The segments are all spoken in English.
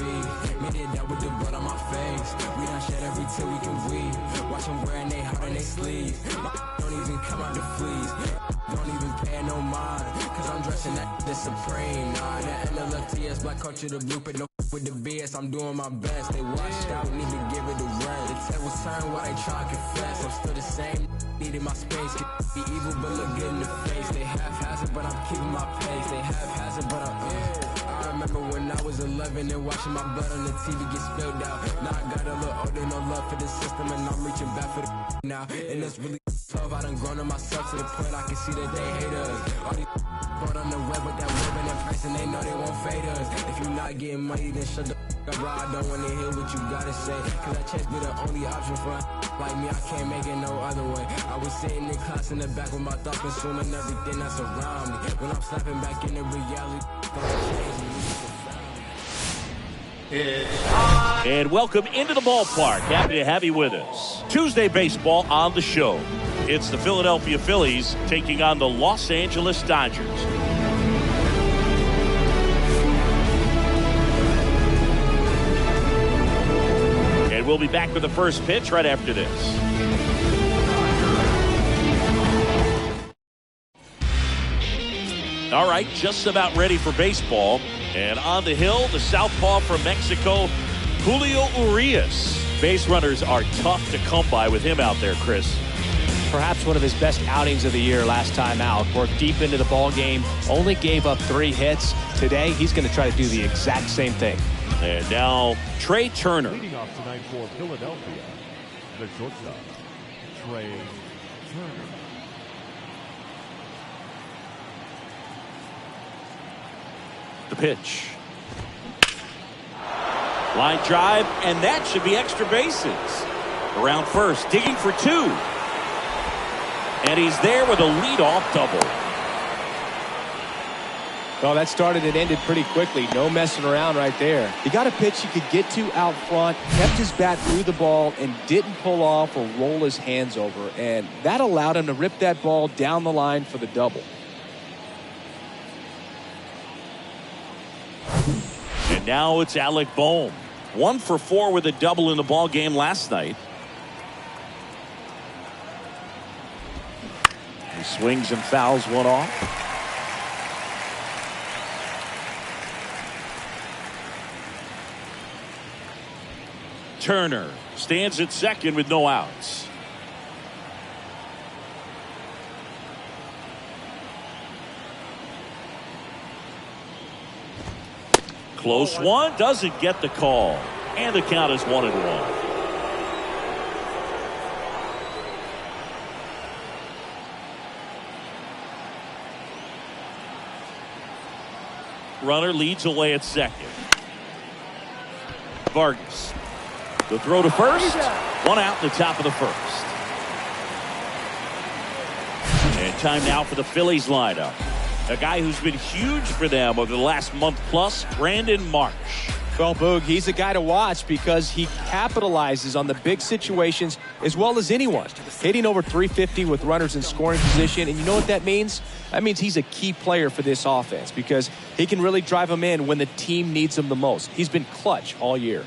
feed. Made it out with the blood on my face. We done shed every tear we can weave. Watch them wearing they heart on they sleeves. Don't even come out the fleas. Don't even pay no mind. Cause I'm dressing that the supreme. Nah, that NLFTS, black culture, the blueprint. No with the BS, I'm doing my best. They washed out, need to give it a rest. The tables turn while they try to confess. I'm still the same, needing my space. Be evil, but look good in the face. They half-hazard, but I'm keeping my pace. They half-hazard, but I remember when I was 11 and watching my blood on the TV get spilled out. Now I got a little older, no love for the system, and I'm reaching back for the now. And it's really tough, I done grown on myself to the point I can see that they hate us. All these brought on the web with that web and that price, and they know they won't fade us. If you're not getting money, then shut the up, bro. I don't wanna hear what you gotta say, cause that chance be the only option for like me. I can't make it no other way. I was sitting in class in the back with my thoughts consuming everything that's around me. When I'm snapping back into reality, and welcome into the ballpark. Happy to have you with us. Tuesday baseball on the show. It's the Philadelphia Phillies taking on the Los Angeles Dodgers. And we'll be back with the first pitch right after this. All right, just about ready for baseball. And on the hill, the southpaw from Mexico, Julio Urias. Base runners are tough to come by with him out there, Chris. Perhaps one of his best outings of the year last time out. Worked deep into the ball game, only gave up 3 hits. Today, he's going to try to do the exact same thing. And now, Trey Turner. Leading off tonight for Philadelphia, the shortstop, Trey Turner. The pitch. Line drive, and that should be extra bases. Around first, digging for 2. And he's there with a leadoff double. Well, that started and ended pretty quickly. No messing around right there. He got a pitch he could get to out front, kept his bat through the ball, and didn't pull off or roll his hands over. And that allowed him to rip that ball down the line for the double. And now it's Alec Bohm. 1 for 4 with a double in the ball game last night. He swings and fouls one off. Turner stands at second with no outs. Close one, doesn't get the call. And the count is 1-1. Runner leads away at second. Vargas. The throw to first. 1 out in the top of the first. And time now for the Phillies lineup. A guy who's been huge for them over the last month plus, Brandon Marsh. Well, Boog, he's a guy to watch because he capitalizes on the big situations as well as anyone. Hitting over 350 with runners in scoring position. And you know what that means? That means he's a key player for this offense because he can really drive them in when the team needs him the most. He's been clutch all year.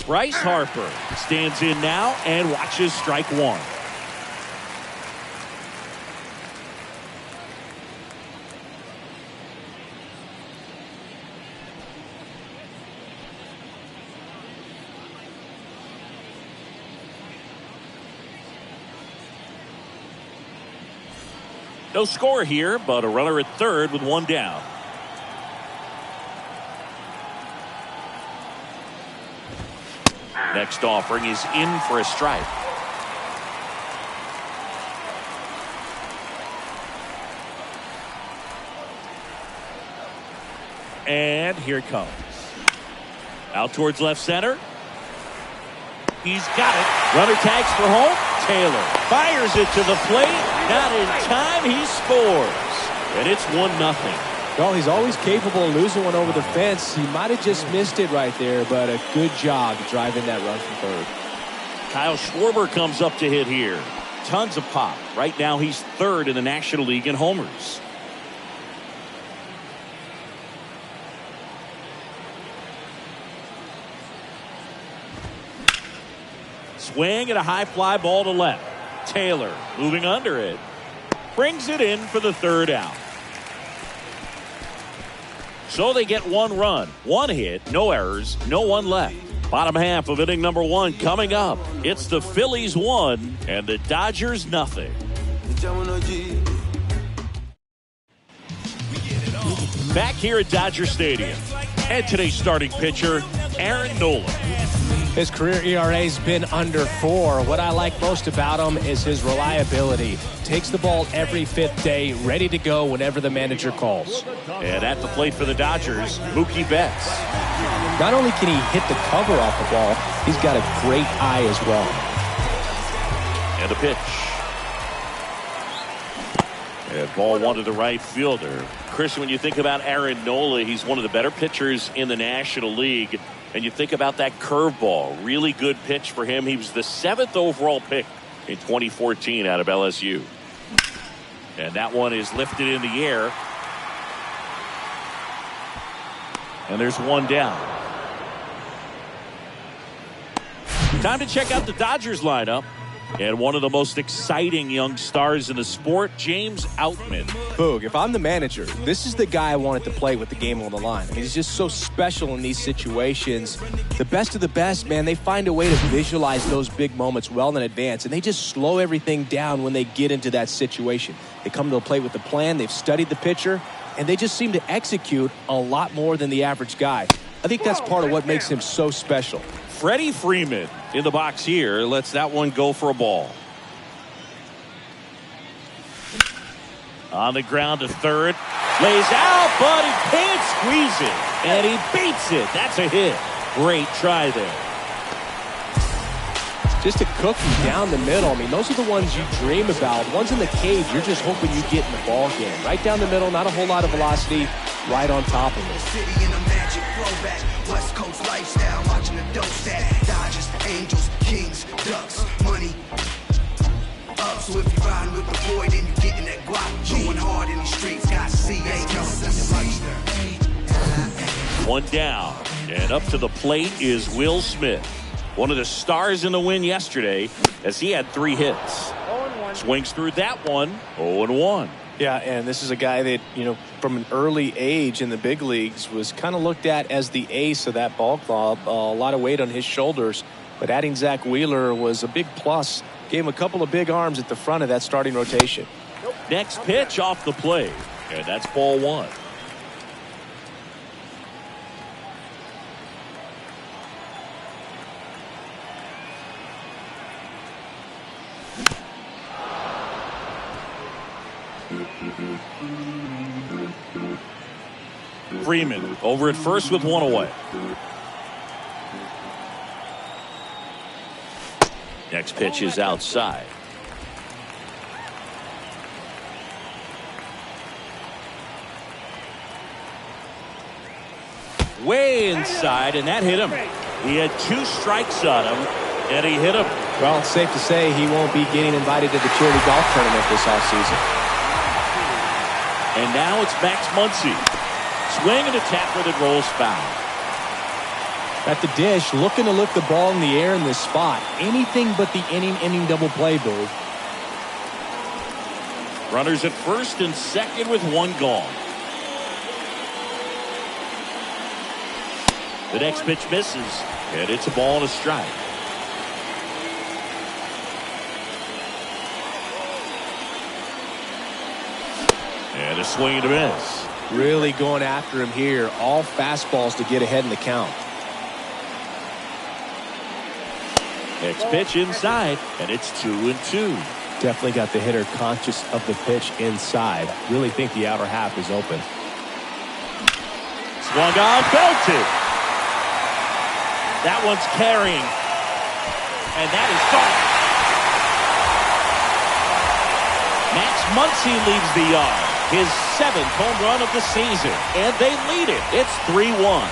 Bryce Harper stands in now and watches strike 1. No score here, but a runner at third with 1 down. Next offering is in for a strike. And here it comes. Out towards left center. He's got it. Runner tags for home. Taylor fires it to the plate. Not in time. He scores. And it's 1-0. Well, he's always capable of losing one over the fence. He might have just missed it right there, but a good job driving that run from third. Kyle Schwarber comes up to hit here. tons of pop. Right now, he's third in the National League in homers. Swing and a high fly ball to left. Taylor moving under it. Brings it in for the third out. So they get 1 run, 1 hit, no errors, no one left. Bottom half of inning number 1 coming up. It's the Phillies 1 and the Dodgers nothing. Back here at Dodger Stadium. And today's starting pitcher, Aaron Nola. His career ERA's been under 4. What I like most about him is his reliability. Takes the ball every 5th day, ready to go whenever the manager calls. And at the plate for the Dodgers, Mookie Betts. Not only can he hit the cover off the ball, he's got a great eye as well. And the pitch. And ball 1 to the right fielder. Chris, when you think about Aaron Nola, he's one of the better pitchers in the National League. And you think about that curveball, really good pitch for him. He was the 7th overall pick in 2014 out of LSU. And that one is lifted in the air. And there's 1 down. Time to check out the Dodgers lineup. And one of the most exciting young stars in the sport, James Outman. Boog, if I'm the manager, this is the guy I want at the plate with the game on the line. I mean, he's just so special in these situations. The best of the best, man, they find a way to visualize those big moments well in advance, and they just slow everything down when they get into that situation. They come to the plate with a plan, they've studied the pitcher, and they just seem to execute a lot more than the average guy. I think that's part of what makes him so special. Freddie Freeman in the box here lets that one go for a ball. On the ground to third. Lays out, but he can't squeeze it. And he beats it. That's a hit. Great try there. Just a cookie down the middle. I mean, those are the ones you dream about. Ones in the cage, you're just hoping you get in the ball game. Right down the middle, not a whole lot of velocity, right on top of it. City in a magic throwback. West Coast lifestyle, watching the dope stack. Dodgers, Angels, Kings, Ducks, money up. So if you're riding with the boy, then you getting that guap. Going hard in the streets, got One down, and up to the plate is Will Smith. One of the stars in the win yesterday, as he had 3 hits. Swings through that one, 0-1. Yeah, and this is a guy that, you know, from an early age in the big leagues was kind of looked at as the ace of that ball club. A lot of weight on his shoulders, but adding Zach Wheeler was a big plus. Gave him a couple of big arms at the front of that starting rotation. Next pitch off the plate, and that's ball 1. Freeman over at first with 1 away. Next pitch is outside. Way inside, and that hit him. He had 2 strikes on him, and he hit him. Well, it's safe to say he won't be getting invited to the charity golf tournament this offseason. And now it's Max Muncy. Swing and a tapper that rolls foul. At the dish, looking to lift the ball in the air in this spot. Anything but the inning double play, Boo. Runners at first and second with 1 gone. The next pitch misses, and it's a ball and a strike. And a swing and a miss. Really going after him here. All fastballs to get ahead in the count. Next pitch inside, and it's 2-2. Definitely got the hitter conscious of the pitch inside. Really think the outer half is open. Swung on, belted. That one's carrying. And that is gone. Max Muncy leaves the yard. His 7th home run of the season. And they lead it. It's 3-1.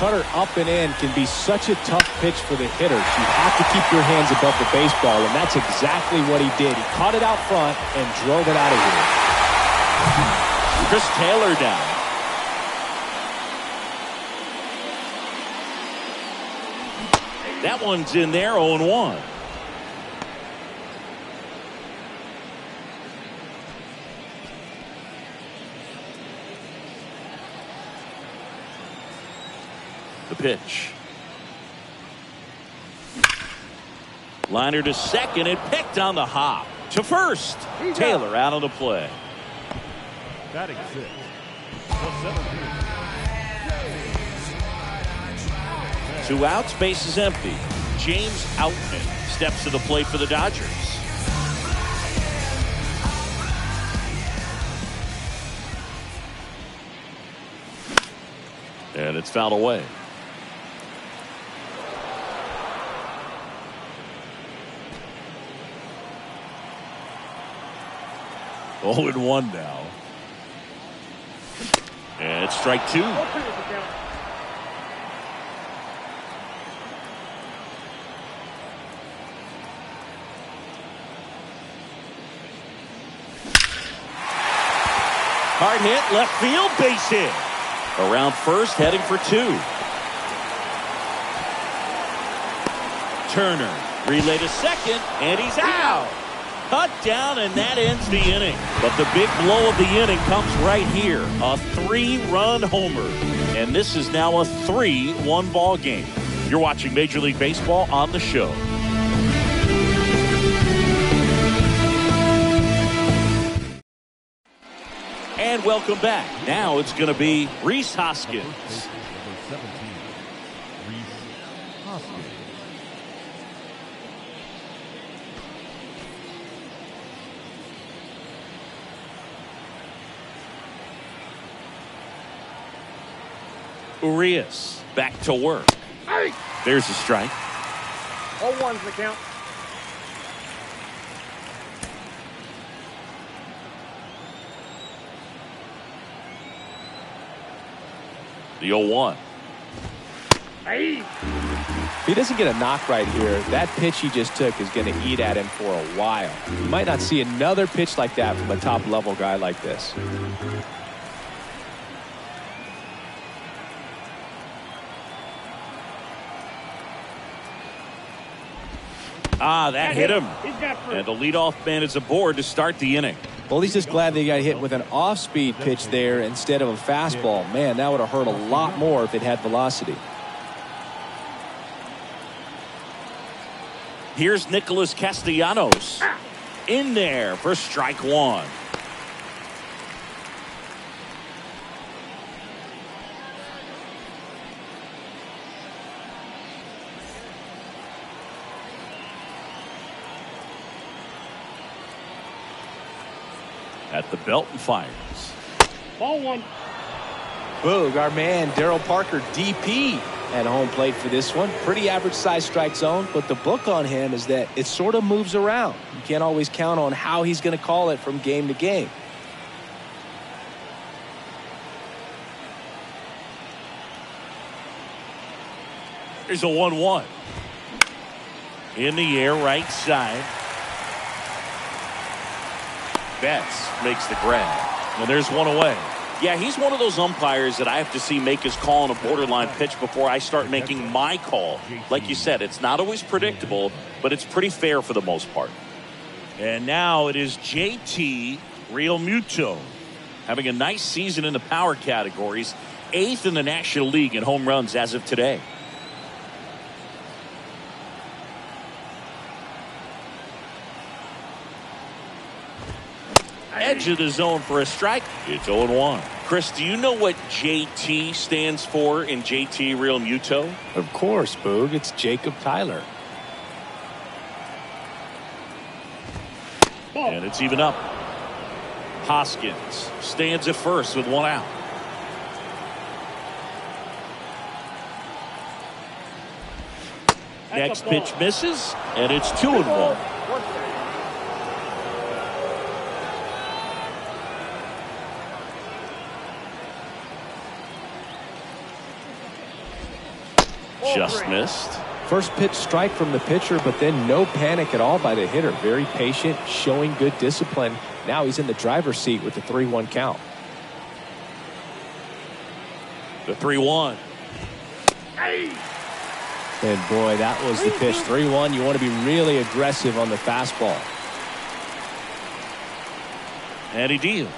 cutter up and in can be such a tough pitch for the hitters. You have to keep your hands above the baseball, and that's exactly what he did. He caught it out front and drove it out of here. Chris Taylor down. That one's in there, 0-1. The pitch. Liner to second and picked on the hop. To first. Taylor out of the play. Batting 6. The 17. 2 outs, base is empty. James Outman steps to the plate for the Dodgers. And it's fouled away. Oh, and 1 now. And it's strike 2. Hard hit, left field, base hit. Around first, heading for 2. Turner, relay to second, and he's out. Cut down, and that ends the inning. But the big blow of the inning comes right here. A 3-run homer. And this is now a 3-1 ball game. You're watching Major League Baseball on the show. And welcome back. Now it's going to be Rhys Hoskins. Number 17. Rhys Hoskins. Urias back to work. There's a strike. 0-1's the count. The 0-1. Hey. If he doesn't get a knock right here, that pitch he just took is going to eat at him for a while. You might not see another pitch like that from a top-level guy like this. That hit him. He's got fruit. And the leadoff man is aboard to start the inning. Well, he's just glad they got hit with an off-speed pitch there instead of a fastball. Man, that would have hurt a lot more if it had velocity. Here's Nicholas Castellanos. In there for strike 1. At the belt and fires. Ball 1. Boog, our man Darryl Parker, DP, at home plate for this one. Pretty average size strike zone, but the book on him is that it sort of moves around. You can't always count on how he's going to call it from game to game. Here's a 1-1. In the air, right side. Betts makes the grab. And there's one away. Yeah, he's one of those umpires that I have to see make his call on a borderline pitch before I start making my call. Like you said, it's not always predictable, but it's pretty fair for the most part. And now it is JT Realmuto having a nice season in the power categories. 8th in the National League in home runs as of today. Edge of the zone for a strike. It's 0-1. Chris, do you know what JT stands for in JT Realmuto? Of course, Boog. It's Jacob Tyler. And it's even up. Hoskins stands at first with 1 out. Next pitch misses, and it's 2-1. Just missed. First pitch strike from the pitcher, but then no panic at all by the hitter. Very patient, showing good discipline. Now he's in the driver's seat with the 3-1 count. The 3-1. And boy, that was the pitch. 3-1. You want to be really aggressive on the fastball. And he deals.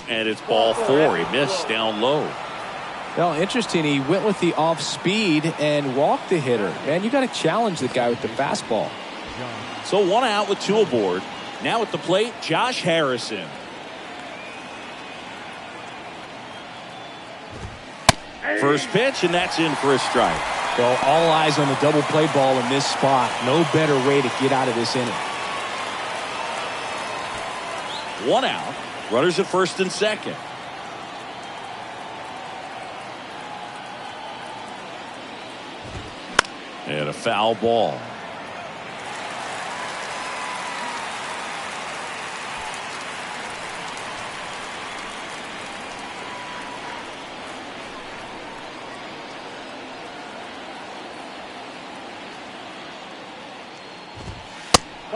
And it's ball 4. He missed down low. Well, interesting. He went with the off speed and walked the hitter. Man, you got to challenge the guy with the fastball. So 1 out with 2 aboard. Now at the plate, Josh Harrison. First pitch, and that's in for a strike. Well, all eyes on the double play ball in this spot. No better way to get out of this inning. 1 out. Runners at first and second. And a foul ball.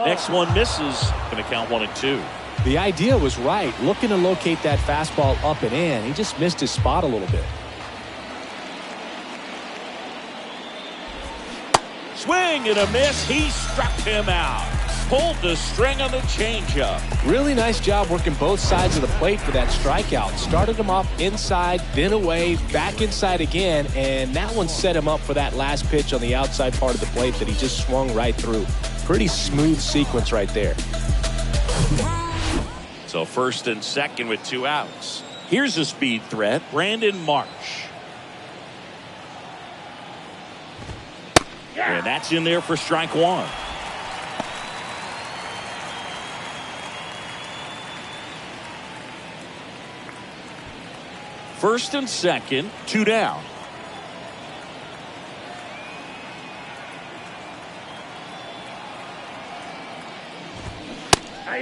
Next one misses. Going to count 1 and 2. The idea was right. Looking to locate that fastball up and in. He just missed his spot a little bit. Swing and a miss. He struck him out. Pulled the string on the changeup. Really nice job working both sides of the plate for that strikeout. Started him off inside, then away, back inside again, and that one set him up for that last pitch on the outside part of the plate that he just swung right through. Pretty smooth sequence right there. So first and second with 2 outs. Here's a speed threat, Brandon Marsh. And that's in there for strike 1. First and second, 2 down.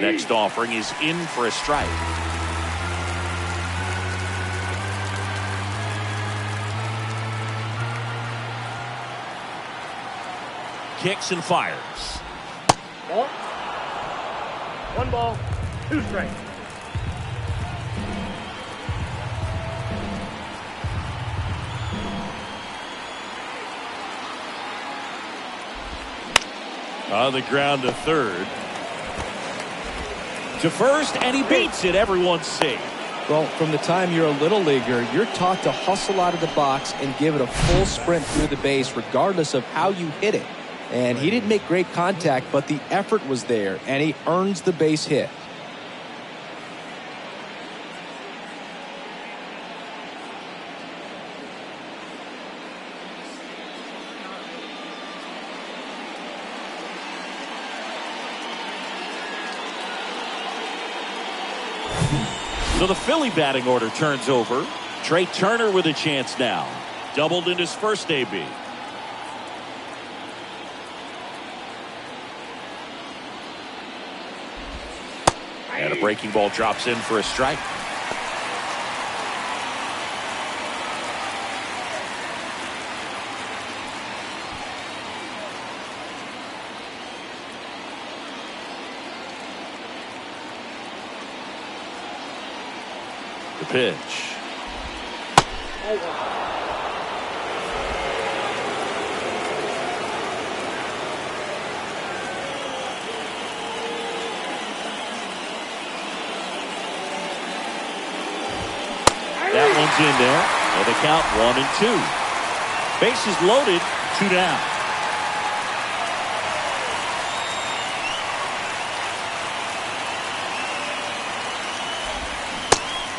Next offering is in for a strike. Kicks and fires. Ball. 1 ball, 2 strikes. On the ground to third. To first, and he beats it. Everyone's safe. Well, from the time you're a little leaguer, you're taught to hustle out of the box and give it a full sprint through the base regardless of how you hit it. And he didn't make great contact, but the effort was there, and he earns the base hit. So the Philly batting order turns over. Trey Turner with a chance now. Doubled in his first AB. And a breaking ball drops in for a strike. The pitch. That one's in there. And the count 1 and 2. Bases loaded, 2 down.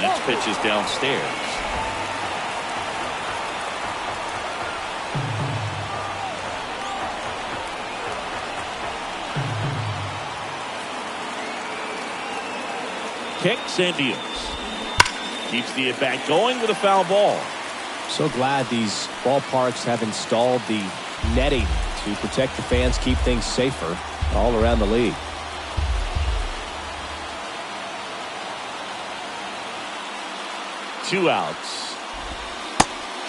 Next pitch is downstairs. Kicks and deals. Keeps the at-bat going with a foul ball. So glad these ballparks have installed the netting to protect the fans, keep things safer all around the league. Two outs.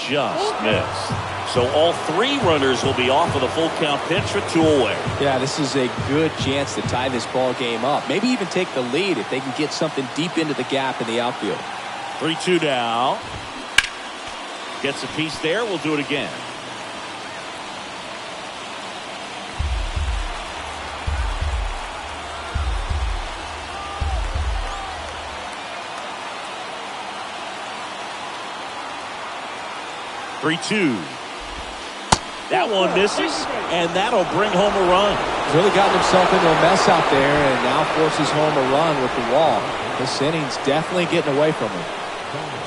Just missed. So all 3 runners will be off of the full count pitch with 2 away. Yeah, this is a good chance to tie this ball game up. Maybe even take the lead if they can get something deep into the gap in the outfield. 3-2 now. Gets a piece there. We'll do it again. That one misses, and that'll bring home a run. He's really gotten himself into a mess out there and now forces home a run with the wall. This inning's definitely getting away from him.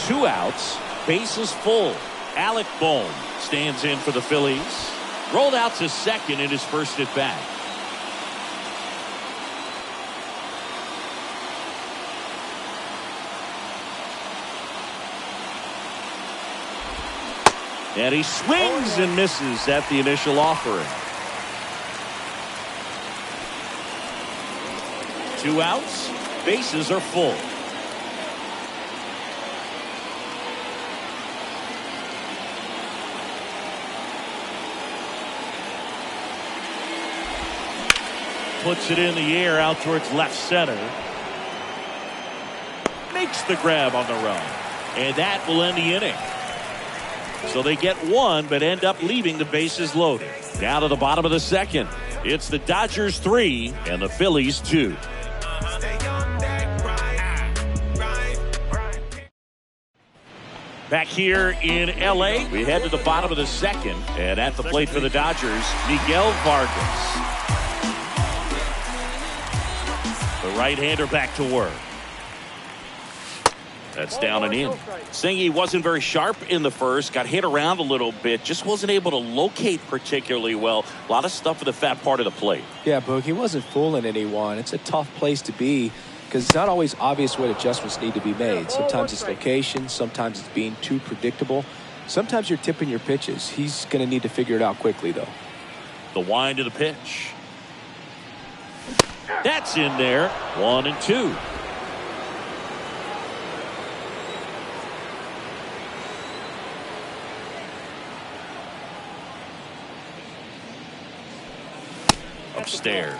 2 outs, bases full. Alec Bohm stands in for the Phillies. Rolled out to second in his first at bat. And he swings and misses at the initial offering. 2 outs, bases are full. Puts it in the air out towards left center. Makes the grab on the run. And that will end the inning. So they get 1, but end up leaving the bases loaded. Down to the bottom of the second. It's the Dodgers 3 and the Phillies 2. Back here in L.A., we head to the bottom of the second. And at the plate for the Dodgers, Miguel Vargas. The right-hander back to work. That's down and in. Saying he wasn't very sharp in the first, got hit around a little bit, just wasn't able to locate particularly well. A lot of stuff for the fat part of the plate. Yeah, Boog, he wasn't fooling anyone. It's a tough place to be because it's not always obvious what adjustments need to be made. Sometimes it's location, sometimes it's being too predictable. Sometimes you're tipping your pitches. He's going to need to figure it out quickly, though. The wind of the pitch. That's in there. 1-2. Upstairs.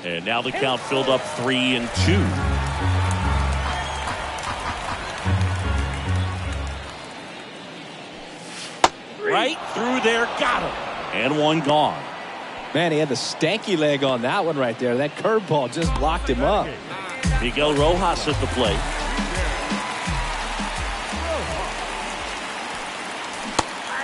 And now the count filled up 3-2. Right through there, got him. And 1 gone. Man, he had the stanky leg on that one right there. That curveball just locked him up. Miguel Rojas at the plate.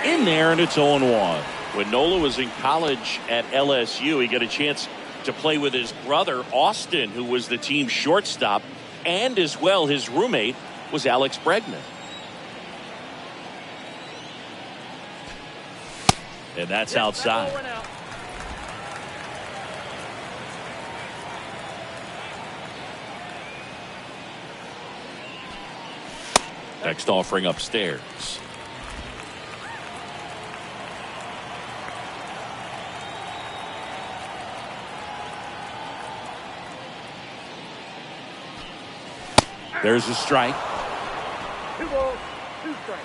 In there, and it's 0-1. When Nola was in college at LSU, he got a chance to play with his brother, Austin, who was the team's shortstop, and as well, his roommate was Alex Bregman. And that's outside. Next offering upstairs. There's a strike. 2 balls, 2 strikes.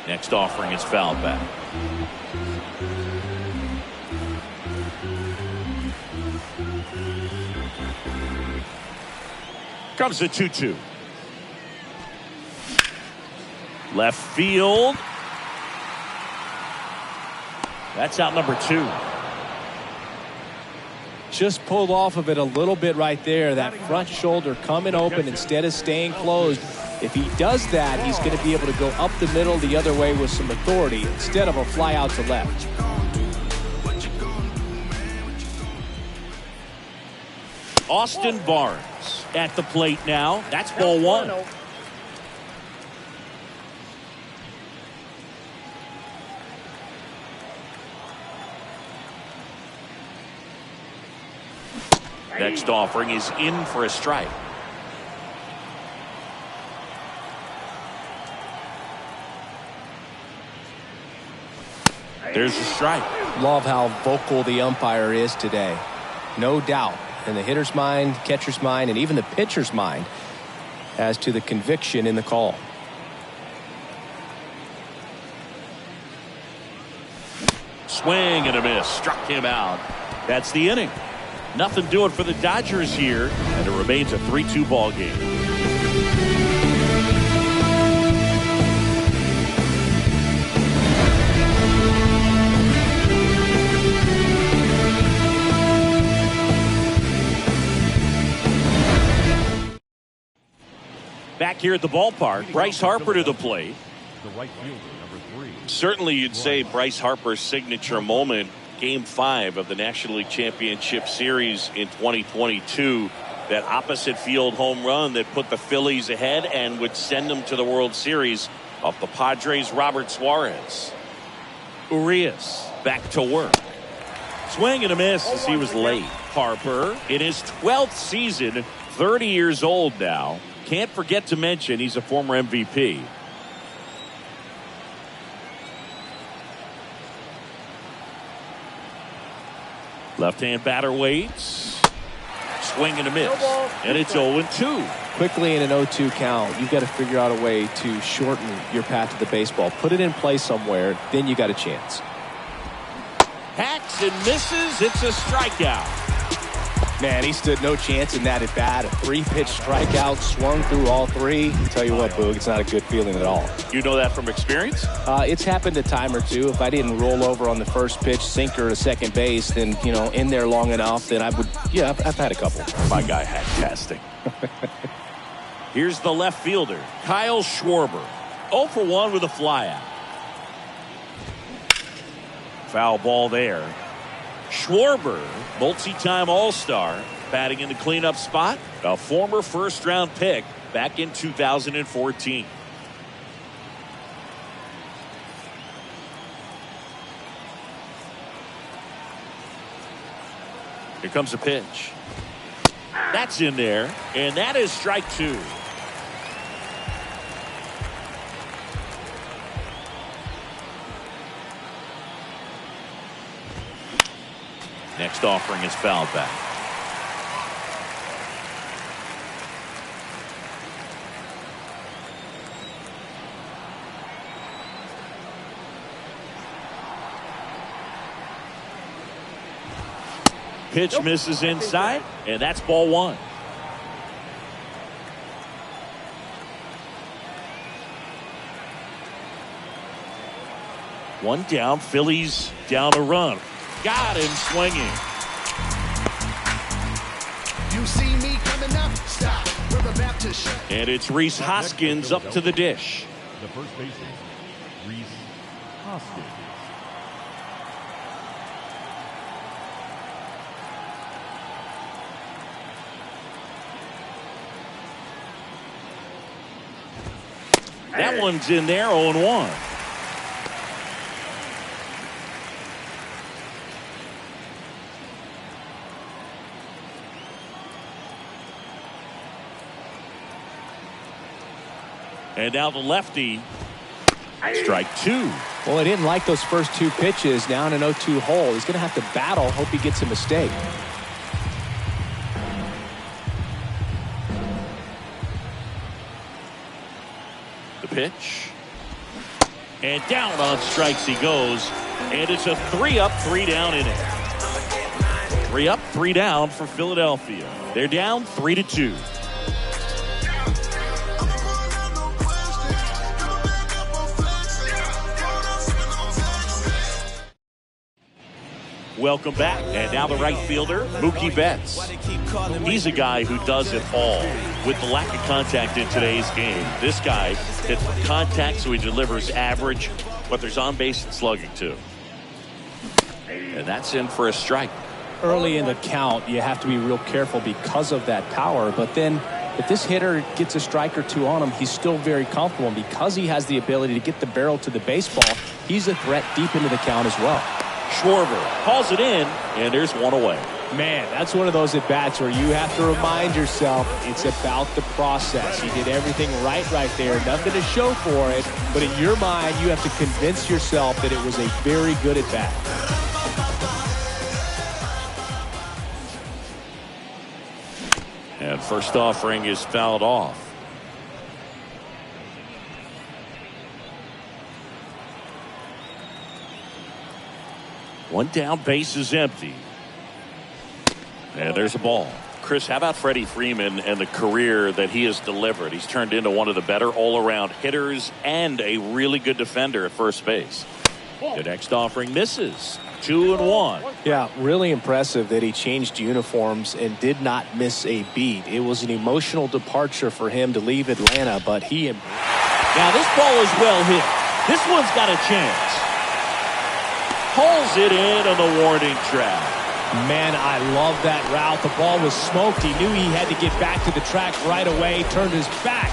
Next offering is fouled back. Comes the 2-2. Left field. That's out number 2. Just pulled off of it a little bit right there. That front shoulder coming open instead of staying closed. If he does that, he's going to be able to go up the middle the other way with some authority instead of a fly out to left. Austin Barnes at the plate now. That's ball 1. Next offering is in for a strike. There's a strike. Love how vocal the umpire is today. No doubt in the hitter's mind, catcher's mind, and even the pitcher's mind as to the conviction in the call. Swing and a miss. Struck him out. That's the inning. Nothing doing for the Dodgers here, and it remains a 3-2 ball game. Back here at the ballpark, Bryce Harper to the plate. The right fielder, number 3. Certainly you'd say Bryce Harper's signature moment, Game 5 of the National League Championship Series in 2022. That opposite field home run that put the Phillies ahead and would send them to the World Series off the Padres' Robert Suarez. Urias back to work. Swing and a miss as he was late. Harper in his 12th season, 30 years old now. Can't forget to mention he's a former MVP. Left-hand batter waits. Swing and a miss. And it's 0-2. Quickly in an 0-2 count, you've got to figure out a way to shorten your path to the baseball. Put it in play somewhere, then you got a chance. Hacks and misses. It's a strikeout. Man, he stood no chance in that at bat. A 3-pitch strikeout, swung through all 3. Tell you what, Boog, it's not a good feeling at all. You know that from experience? It's happened a time or two. If I didn't roll over on the first pitch, sinker to second base, then, in there long enough, then I would, I've had a couple. My guy had testing. Here's the left fielder, Kyle Schwarber. 0 for 1 with a flyout. Foul ball there. Schwarber, multi-time All-Star, batting in the cleanup spot. A former first-round pick back in 2014. Here comes a pitch. That's in there, and that is strike 2. Next offering is fouled back. Pitch misses inside, and that's ball 1. One down, Phillies down a run. Got him swinging. You see me coming up, stop. We're about to shut. And it's Rhys Hoskins up to the dish. The first baseman, Rhys Hoskins. That one's in there, 0-1. And now the lefty. Strike 2. Well, he didn't like those first 2 pitches. Now in an 0-2 hole, he's going to have to battle. Hope he gets a mistake. The pitch. And down on strikes he goes. And it's a 3-up, 3-down inning. 3 up, 3 down for Philadelphia. They're down 3-2. Welcome back. And now the right fielder, Mookie Betts. He's a guy who does it all. With the lack of contact in today's game, this guy hits for contact, so he delivers average, but there's on-base and slugging too. And that's in for a strike. Early in the count, you have to be real careful because of that power. But then if this hitter gets a strike or 2 on him, he's still very comfortable. And because he has the ability to get the barrel to the baseball, he's a threat deep into the count as well. Schwarber calls it in, and there's one away. Man, that's one of those at-bats where you have to remind yourself it's about the process. He did everything right there. Nothing to show for it. But in your mind, you have to convince yourself that it was a very good at-bat. And first offering is fouled off. One down, base is empty. And there's a ball. Chris, how about Freddie Freeman and the career that he has delivered? He's turned into one of the better all-around hitters and a really good defender at first base. The next offering misses. 2-1. Yeah, really impressive that he changed uniforms and did not miss a beat. It was an emotional departure for him to leave Atlanta, but he... Now this ball is well hit. This one's got a chance. Pulls it in on the warning track. Man, I love that route. The ball was smoked. He knew he had to get back to the track right away. Turned his back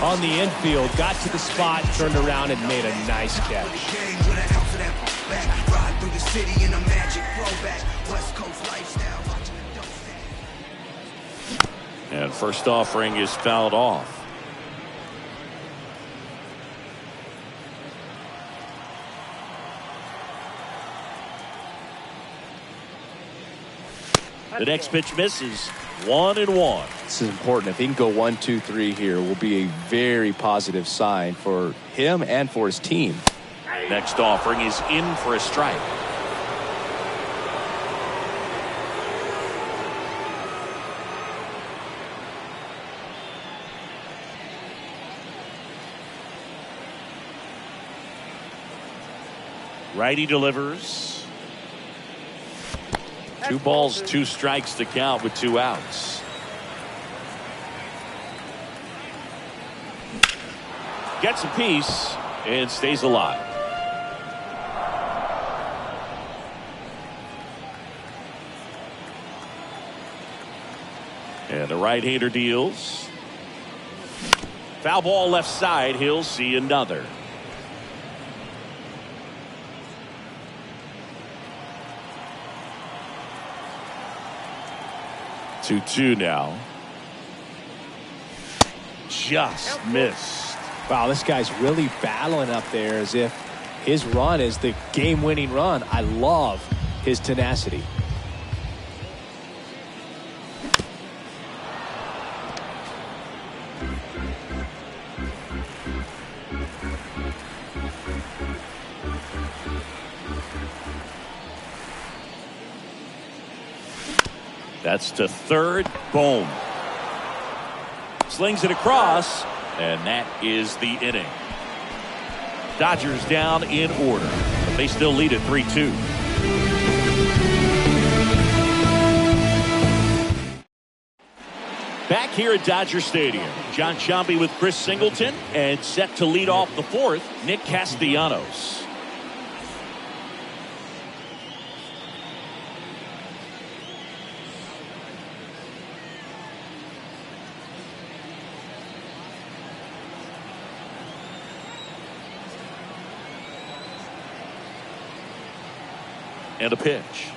on the infield. Got to the spot, turned around, and made a nice catch. And first offering is fouled off. The next pitch misses. 1-1. This is important. If he can go 1, 2, 3 here, will be a very positive sign for him and for his team. Next offering is in for a strike. Righty delivers. 2 balls, 2 strikes to count with 2 outs. Gets a piece and stays alive. And the right-hander deals. Foul ball left side. He'll see another. 2-2 now. Just missed. Wow, this guy's really battling up there as if his run is the game-winning run. I love his tenacity. That's to third. Boom. Slings it across, and that is the inning. Dodgers down in order, but they still lead at 3-2. Back here at Dodger Stadium, John Sciambi with Chris Singleton, and set to lead off the fourth, Nick Castellanos. And a pitch.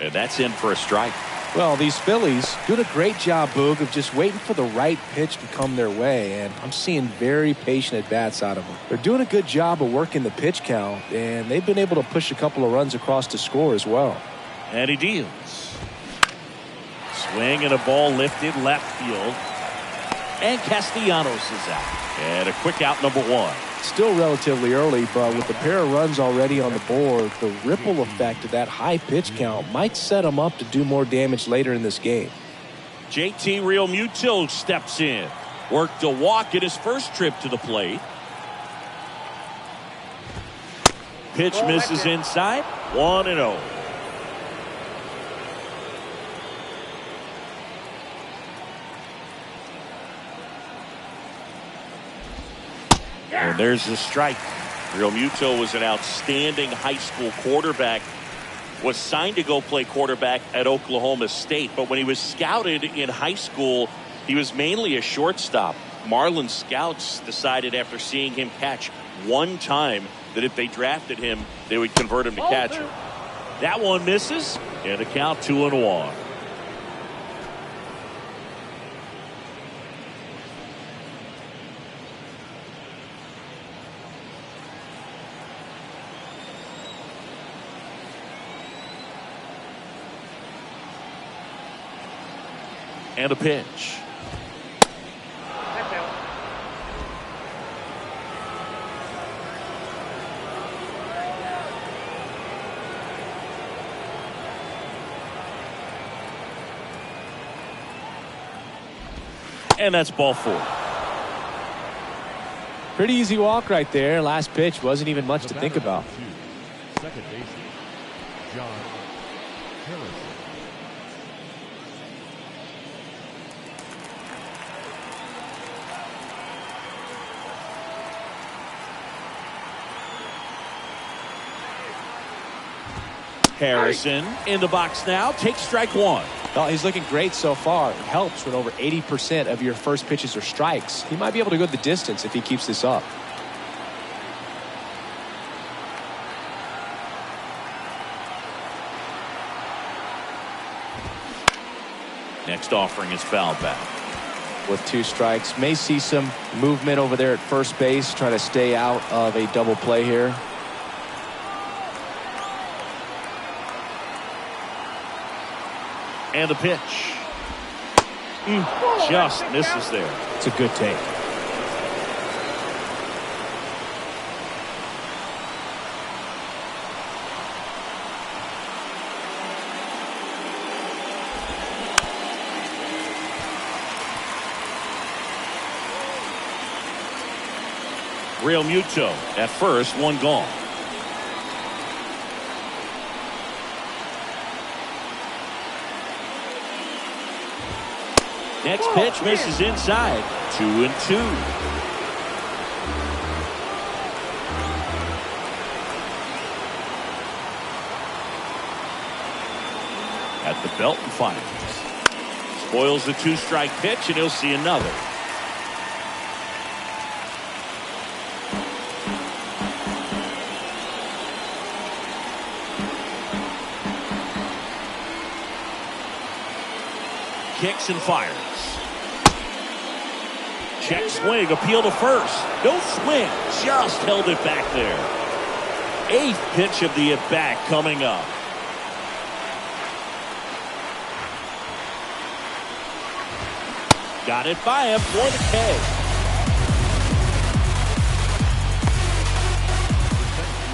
And that's in for a strike. Well, these Phillies doing a great job, Boog, of just waiting for the right pitch to come their way. And I'm seeing very patient at-bats out of them. They're doing a good job of working the pitch count, and they've been able to push a couple of runs across to score as well. And he deals. Swing and a ball lifted left field. And Castellanos is out. And a quick out, number 1. Still relatively early, but with a pair of runs already on the board, the ripple effect of that high pitch count might set him up to do more damage later in this game. JT Realmuto steps in. Worked a walk in his first trip to the plate. Pitch misses inside. 1-0. And there's the strike. Realmuto was an outstanding high school quarterback. Was signed to go play quarterback at Oklahoma State, but when he was scouted in high school, he was mainly a shortstop. Marlins scouts decided after seeing him catch one time that if they drafted him, they would convert him to catcher. That one misses, and a count 2-1. And a pitch. That's out. And that's ball 4. Pretty easy walk right there. Last pitch wasn't even much to think about. Second baseman, John Harrison. Harrison in the box now. Takes strike 1. Well, he's looking great so far. It helps when over 80% of your first pitches are strikes. He might be able to go the distance if he keeps this up. Next offering is fouled back. With 2 strikes, may see some movement over there at first base, trying to stay out of a double play here. And the pitch. Just misses there. It's a good take. Real Muto at first, 1 gone. Next pitch misses inside. 2-2. At the belt and fires. Spoils the 2-strike pitch, and he'll see another. Kicks and fires. Check swing, appeal to first. No swing, just held it back there. 8th pitch of the at-bat coming up. Got it by him for the K.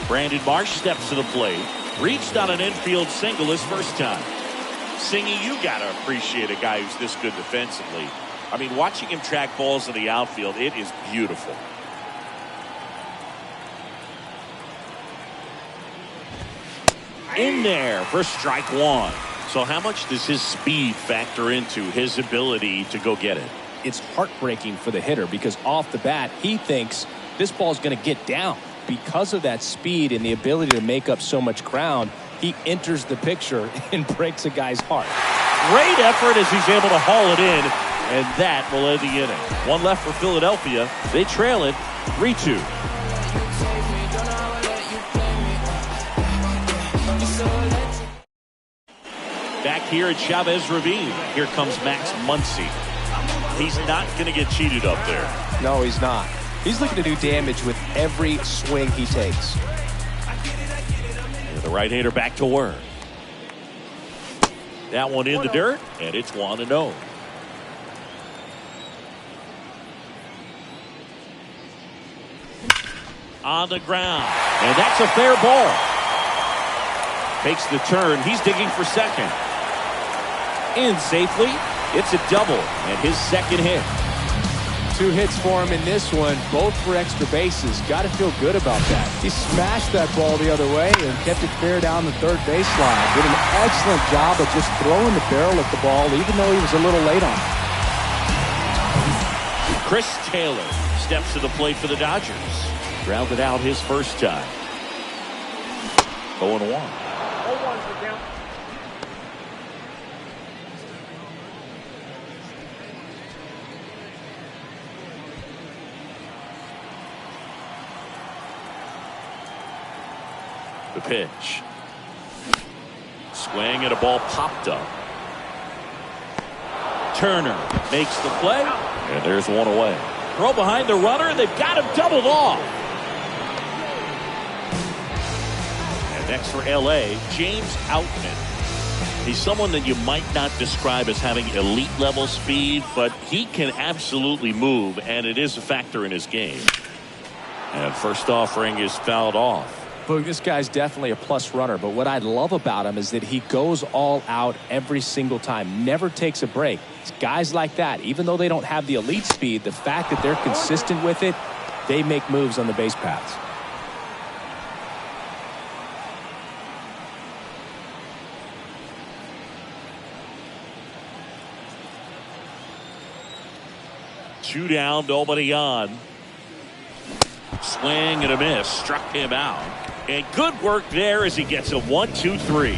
Brandon Marsh steps to the plate. Reached on an infield single his first time. Singy, you got to appreciate a guy who's this good defensively. I mean, watching him track balls in the outfield, it is beautiful. In there for strike 1. So how much does his speed factor into his ability to go get it? It's heartbreaking for the hitter because off the bat, he thinks this ball's going to get down. Because of that speed and the ability to make up so much ground, he enters the picture and breaks a guy's heart. Great effort as he's able to haul it in, and that will end the inning. 1 left for Philadelphia. They trail it 3-2. Back here at Chavez Ravine, here comes Max Muncy. He's not going to get cheated up there. No, he's not. He's looking to do damage with every swing he takes. The right-hander back to work. That one in the dirt, and it's 1-0. On the ground, and that's a fair ball. Takes the turn. He's digging for second. In safely. It's a double, and his second hit. 2 hits for him in this one, both for extra bases. Got to feel good about that. He smashed that ball the other way and kept it fair down the third baseline. Did an excellent job of just throwing the barrel at the ball, even though he was a little late on it. Chris Taylor steps to the plate for the Dodgers. Grounded out his first time. 0-1. 0-1 for count. The pitch. Swing and a ball popped up. Turner makes the play. And there's one away. Throw behind the runner. They've got him doubled off. And next for LA, James Outman. He's someone that you might not describe as having elite level speed, but he can absolutely move, and it is a factor in his game. And first offering is fouled off. Boog, this guy's definitely a plus runner, but what I love about him is that he goes all out every single time, never takes a break. It's guys like that, even though they don't have the elite speed, the fact that they're consistent with it, they make moves on the base paths. Two down, nobody on. Swing and a miss. Struck him out. And good work there as he gets a 1-2-3.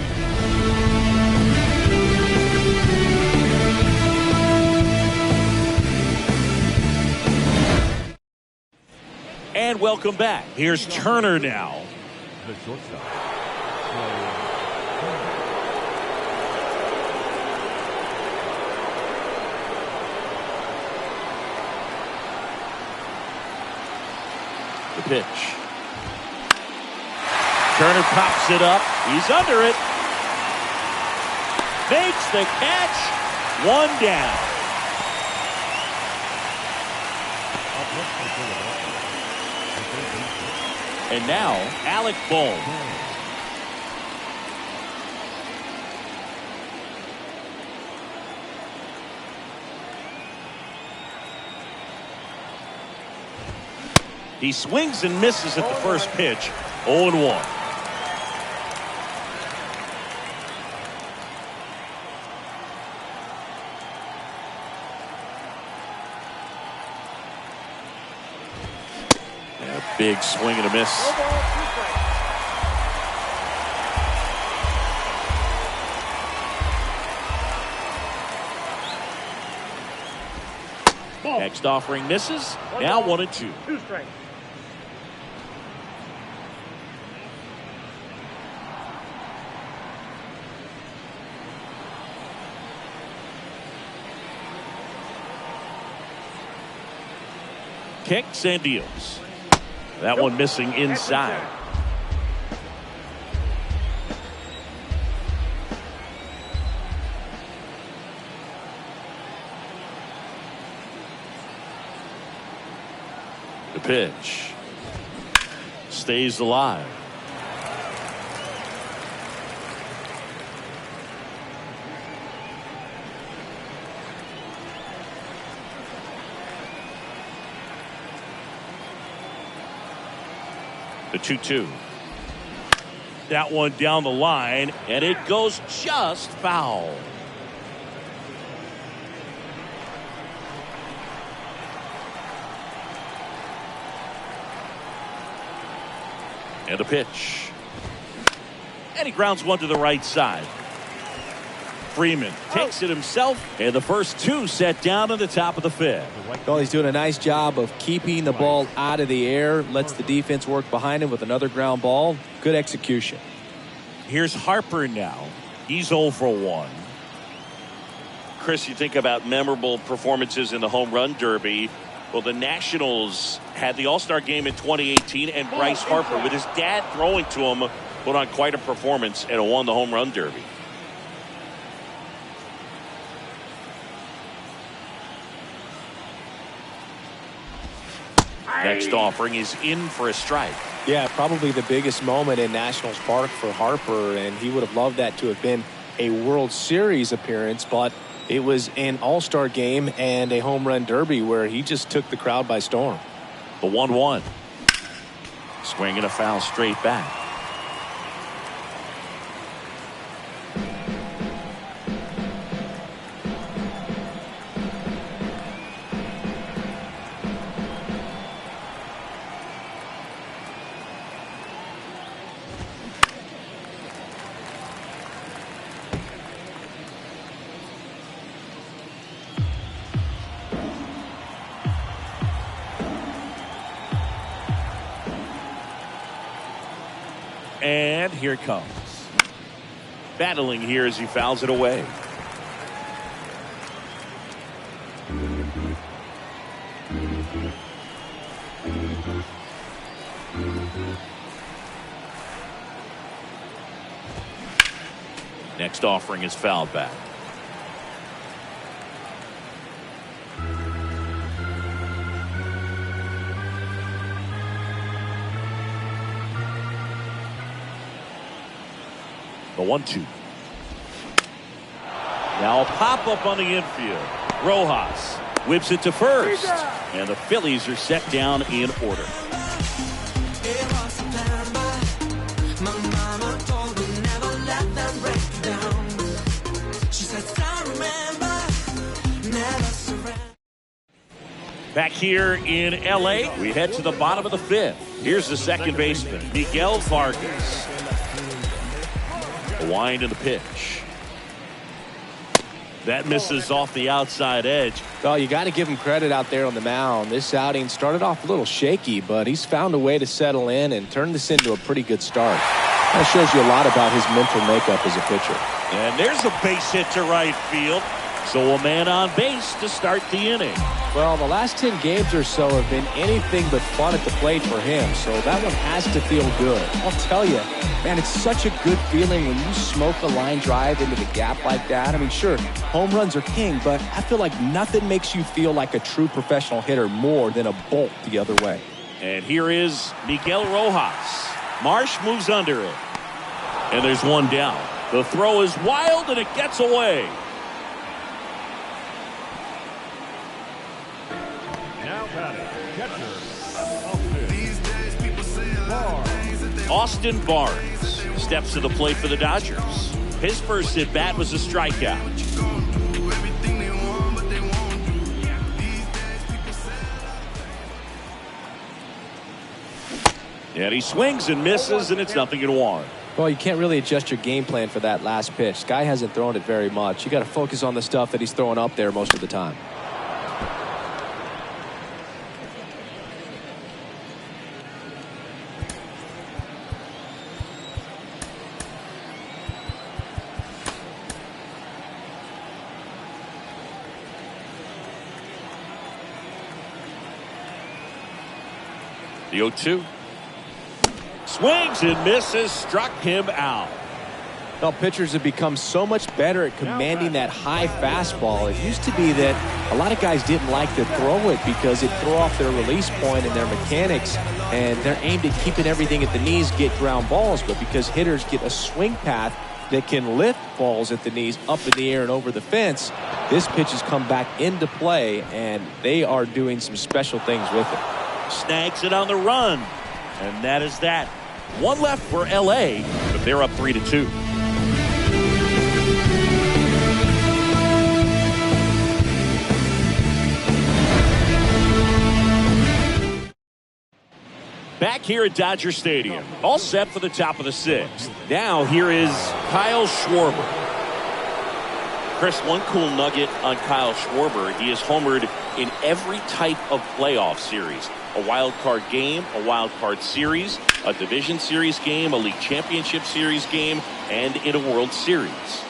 And welcome back. Here's Turner now. The shortstop. The pitch. Turner pops it up. He's under it. Makes the catch. One down. And now, Alec Bohm. He swings and misses at the first pitch. 0-1. A big swing and a miss. Next offering misses. Now 1-2. 2 strikes. Kicks and deals. That one missing inside. The pitch. Stays alive. The 2-2. That one down the line, and it goes just foul. And the pitch. And he grounds one to the right side. Freeman takes it himself, and the first two set down at the top of the fifth. Well, he's doing a nice job of keeping the ball out of the air, lets the defense work behind him with another ground ball. Good execution. Here's Harper now. He's 0 for 1. Chris, you think about memorable performances in the home run derby. Well, the Nationals had the All-Star game in 2018, and Bryce Harper, with his dad throwing to him, put on quite a performance and won the home run derby. Next offering is in for a strike. Yeah, probably the biggest moment in Nationals Park for Harper, and he would have loved that to have been a World Series appearance, but it was an All-Star game and a home run derby where he just took the crowd by storm. The 1-1. Swing and a foul straight back. And here it comes. battling here as he fouls it away. Next offering is fouled back. The 1-2. Now a pop-up on the infield. Rojas whips it to first. And the Phillies are set down in order. Back here in L.A., we head to the bottom of the fifth. Here's the second baseman, Miguel Vargas. A wind in the pitch. That misses off the outside edge. Well, you got to give him credit out there on the mound. This outing started off a little shaky, but he's found a way to settle in and turn this into a pretty good start. That shows you a lot about his mental makeup as a pitcher. And there's a base hit to right field. So a man on base to start the inning. Well, the last 10 games or so have been anything but fun at the plate for him, so that one has to feel good. I'll tell you, man, it's such a good feeling when you smoke a line drive into the gap like that. I mean, sure, home runs are king, but I feel like nothing makes you feel like a true professional hitter more than a bolt the other way. And here is Miguel Rojas. Marsh moves under it. And there's one down. The throw is wild, and it gets away. Austin Barnes steps to the plate for the Dodgers. His first at bat was a strikeout. And he swings and misses, and it's 0-1. Well, you can't really adjust your game plan for that last pitch. Guy hasn't thrown it very much. You got to focus on the stuff that he's throwing up there most of the time. The 0-2. Swings and misses, struck him out. Well, pitchers have become so much better at commanding that high fastball. It used to be that a lot of guys didn't like to throw it because it threw off their release point and their mechanics, and they're aimed at keeping everything at the knees, get ground balls. But because hitters get a swing path that can lift balls at the knees up in the air and over the fence, this pitch has come back into play, and they are doing some special things with it. Snags it on the run, and that is that. One left for L.A., but they're up 3-2. Back here at Dodger Stadium, all set for the top of the sixth. Now here is Kyle Schwarber. Chris, one cool nugget on Kyle Schwarber, he has homered in every type of playoff series. A wild card game, a wild card series, a division series game, a league championship series game, and in a World Series.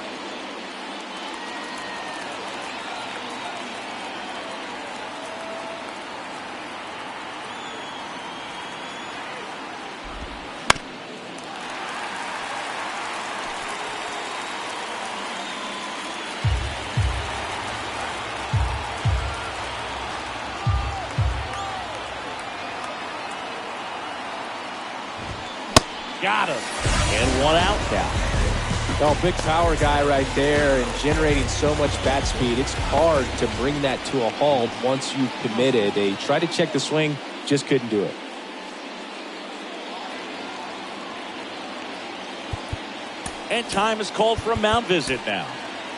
Got him. And one out now. Well, big power guy right there and generating so much bat speed. It's hard to bring that to a halt once you've committed. They tried to check the swing, just couldn't do it. And time is called for a mound visit now.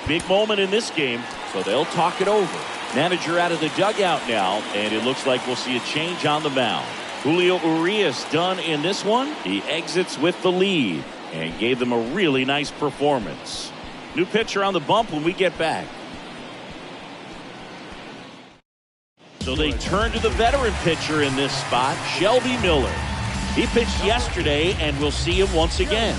Big moment in this game, so they'll talk it over. Manager out of the dugout now, and it looks like we'll see a change on the mound. Julio Urias done in this one. He exits with the lead and gave them a really nice performance. New pitcher on the bump when we get back. So they turn to the veteran pitcher in this spot, Shelby Miller. He pitched yesterday, and we'll see him once again.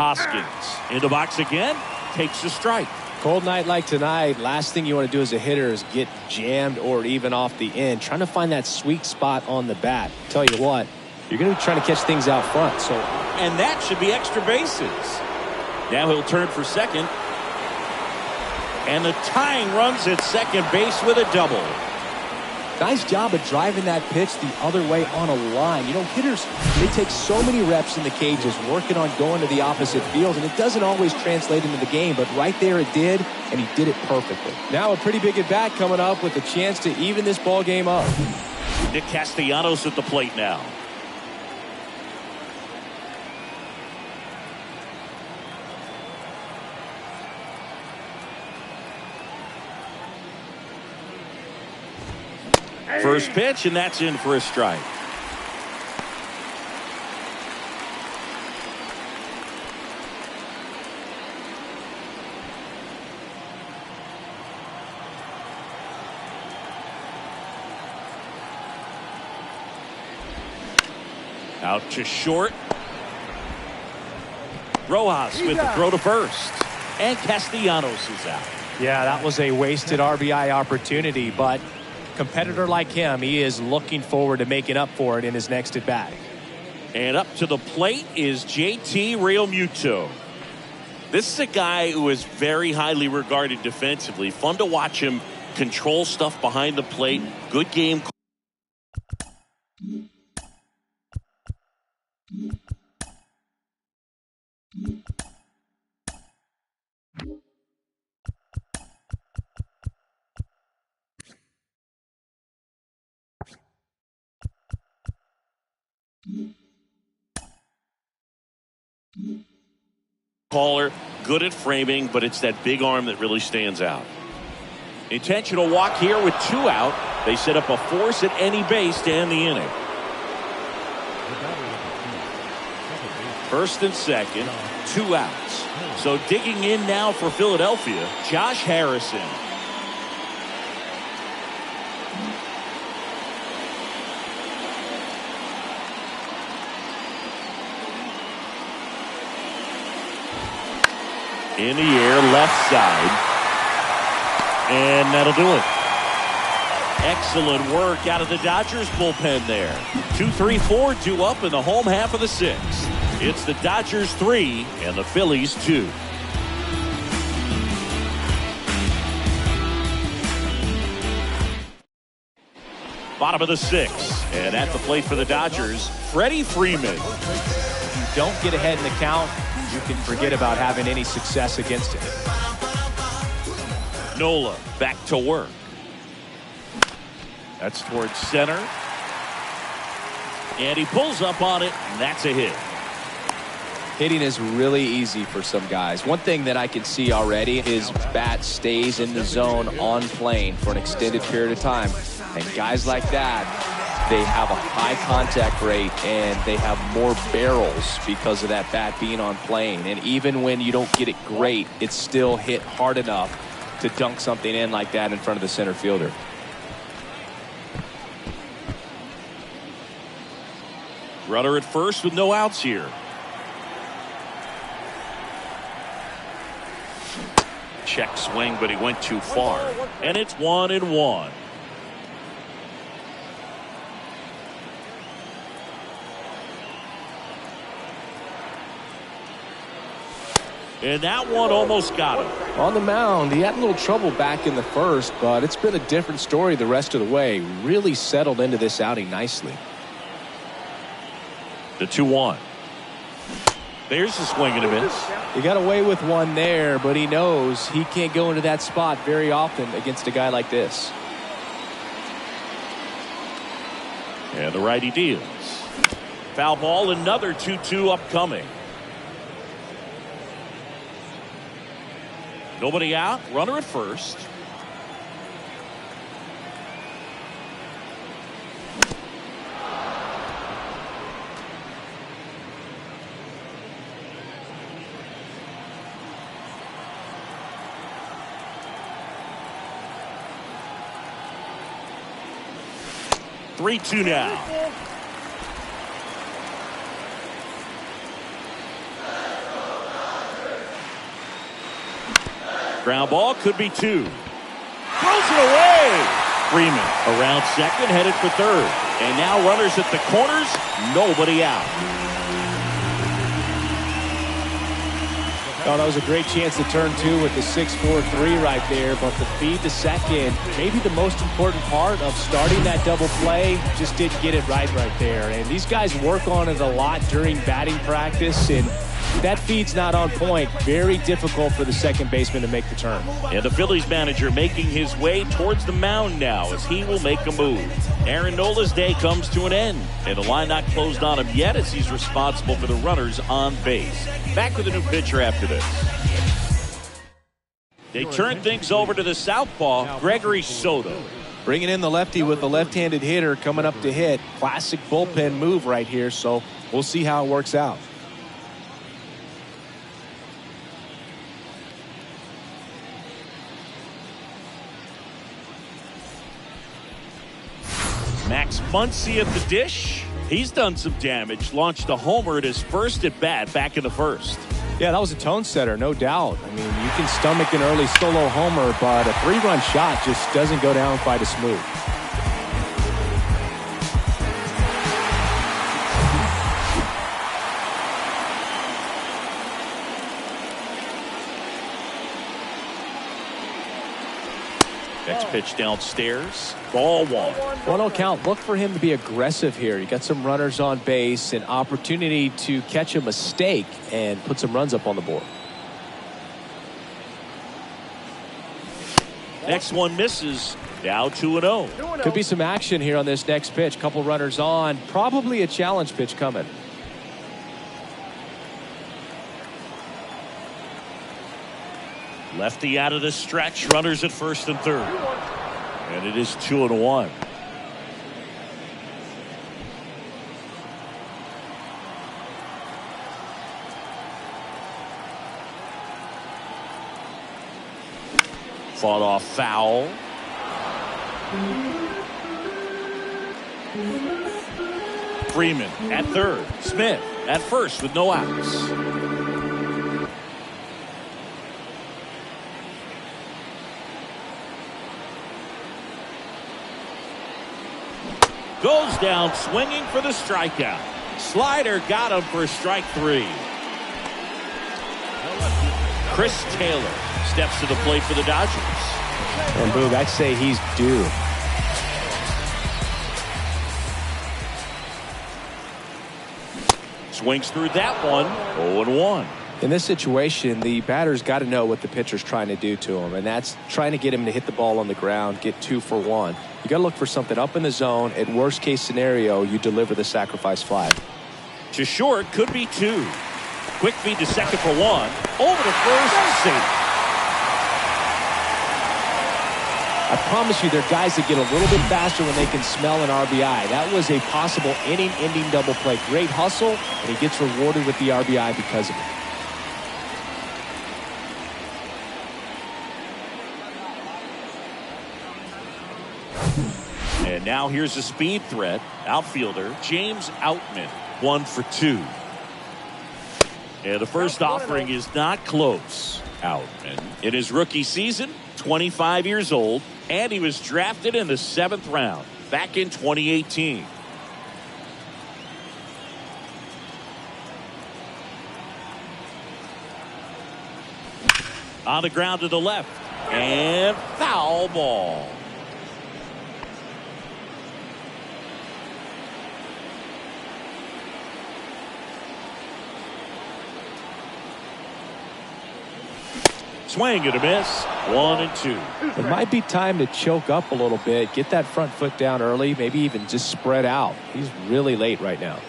Hoskins into box again, takes a strike. Cold night like tonight, last thing you want to do as a hitter is get jammed or even off the end. Trying to find that sweet spot on the bat. Tell you what, you're going to be trying to catch things out front. And that should be extra bases. Now he'll turn for second. And the tying runs at second base with a double. Nice job of driving that pitch the other way on a line. You know, hitters, they take so many reps in the cages working on going to the opposite field, and it doesn't always translate into the game, but right there it did, and he did it perfectly. Now a pretty big at-bat coming up with a chance to even this ball game up. Nick Castellanos at the plate now. First pitch, and that's in for a strike. Out to short. Rojas with the throw to first. And Castellanos is out. Yeah, that was a wasted RBI opportunity, but competitor like him, he is looking forward to making up for it in his next at bat. And up to the plate is JT Realmuto. This is a guy who is very highly regarded defensively. Fun to watch him control stuff behind the plate. Good game. Caller, good at framing, but it's that big arm that really stands out. Intentional walk here with 2 out. They set up a force at any base to end the inning. First and second, 2 outs. So digging in now for Philadelphia, Josh Harrison. In the air, left side. And that'll do it. Excellent work out of the Dodgers bullpen there. 2-3-4 due up in the home half of the 6th. It's the Dodgers 3 and the Phillies 2. Bottom of the 6th. And at the plate for the Dodgers, Freddie Freeman. If you don't get ahead in the count, you can forget about having any success against it. Nola back to work. That's towards center. And he pulls up on it, and that's a hit. Hitting is really easy for some guys. One thing that I can see already is bat stays in the zone on plane for an extended period of time. And guys like that, they have a high contact rate and they have more barrels because of that bat being on plane. And even when you don't get it great, it's still hit hard enough to dunk something in like that in front of the center fielder. Runner at first with no outs here. Check swing, but he went too far. And it's 1-1. And that one almost got him. On the mound, he had a little trouble back in the first, but it's been a different story the rest of the way. Really settled into this outing nicely. The 2-1. There's a swing and a miss. He got away with one there, but he knows he can't go into that spot very often against a guy like this. And the righty deals. Foul ball, another 2-2 upcoming. Nobody out, runner at first. Three-two now. Ground ball could be 2. Throws it away. Freeman around second, headed for third. And now runners at the corners, nobody out. Oh, that was a great chance to turn 2 with the 6-4-3 right there, but the feed to second, maybe the most important part of starting that double play, just didn't get it right there. And these guys work on it a lot during batting practice, and that feed's not on point. Very difficult for the second baseman to make the turn. And the Phillies manager making his way towards the mound now as he will make a move. Aaron Nola's day comes to an end, and the line not closed on him yet as he's responsible for the runners on base. Back with a new pitcher after this. They turn things over to the southpaw, Gregory Soto. Bringing in the lefty with the left-handed hitter coming up to hit. Classic bullpen move right here, so we'll see how it works out. Max Muncy at the dish. He's done some damage. Launched a homer at his first at bat back in the first. Yeah, that was a tone setter, no doubt. I mean, you can stomach an early solo homer, but a 3-run shot just doesn't go down quite as smooth. Next pitch downstairs. Ball 1. 1-0 count. Look for him to be aggressive here. You got some runners on base, an opportunity to catch a mistake and put some runs up on the board. Next one misses. Now 2-0. Could be some action here on this next pitch. Couple runners on. Probably a challenge pitch coming. Lefty out of the stretch. Runners at first and third. And it is 2-1. Fought off foul. Freeman at third. Smith at first with no outs. Goes down swinging for the strikeout. Slider got him for strike 3. Chris Taylor steps to the plate for the Dodgers. And Boog, I'd say he's due. Swings through that one. 0-1. In this situation, the batter's got to know what the pitcher's trying to do to him, and that's trying to get him to hit the ball on the ground, get 2 for 1. You got to look for something up in the zone. At worst case scenario, you deliver the sacrifice fly. To short, could be 2. Quick feed to second for 1. Over to first, safe. I promise you, there are guys that get a little bit faster when they can smell an RBI. That was a possible inning-ending double play. Great hustle, and he gets rewarded with the RBI because of it. And now here's a speed threat. Outfielder James Outman, 1 for 2. And the first offering is not close. Outman, in his rookie season, 25 years old, and he was drafted in the 7th round back in 2018. On the ground to the left, and foul ball. Swing and a miss. 1 and 2. It might be time to choke up a little bit, get that front foot down early, maybe even just spread out. He's really late right now.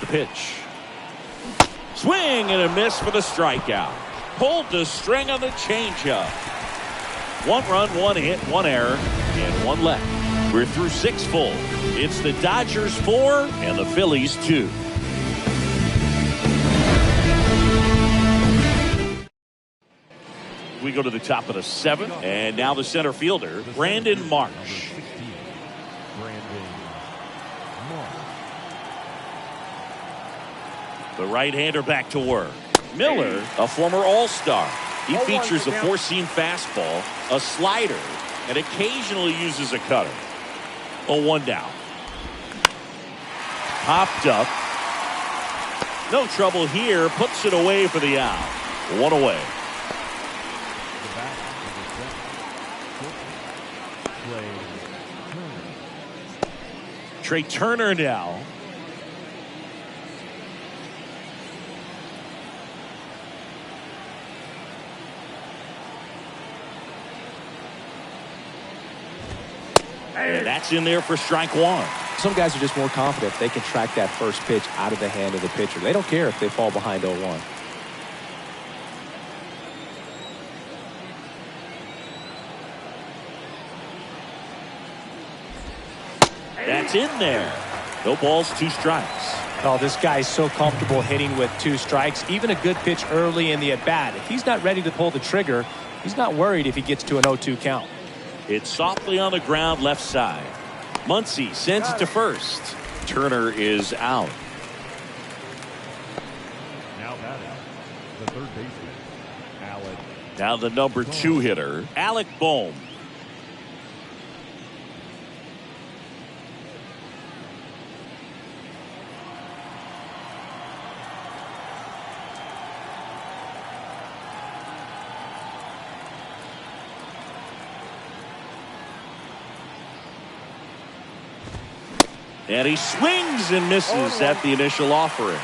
The pitch. Swing and a miss for the strikeout. Pulled the string on the changeup. 1 run, 1 hit, 1 error, and 1 left. We're through 6 full. It's the Dodgers 4 and the Phillies 2. we go to the top of the 7th. And now the center fielder, Brandon Marsh. Brandon Marsh. The right-hander back to work. Miller, a former All-Star. He features a 4-seam fastball, a slider, and occasionally uses a cutter. 0-1 down. Popped up. No trouble here. Puts it away for the out. 1 away. Trey Turner now. And that's in there for strike 1. Some guys are just more confident if they can track that first pitch out of the hand of the pitcher. They don't care if they fall behind 0-1. That's in there. No balls, 2 strikes. Oh, this guy's so comfortable hitting with 2 strikes. Even a good pitch early in the at-bat. If he's not ready to pull the trigger, he's not worried if he gets to an 0-2 count. It's softly on the ground left side. Muncy sends it to first. Turner is out. Now batting, the third baseman, Alec. Now the number 2 hitter, Alec Bohm. And he swings and misses at the initial offering.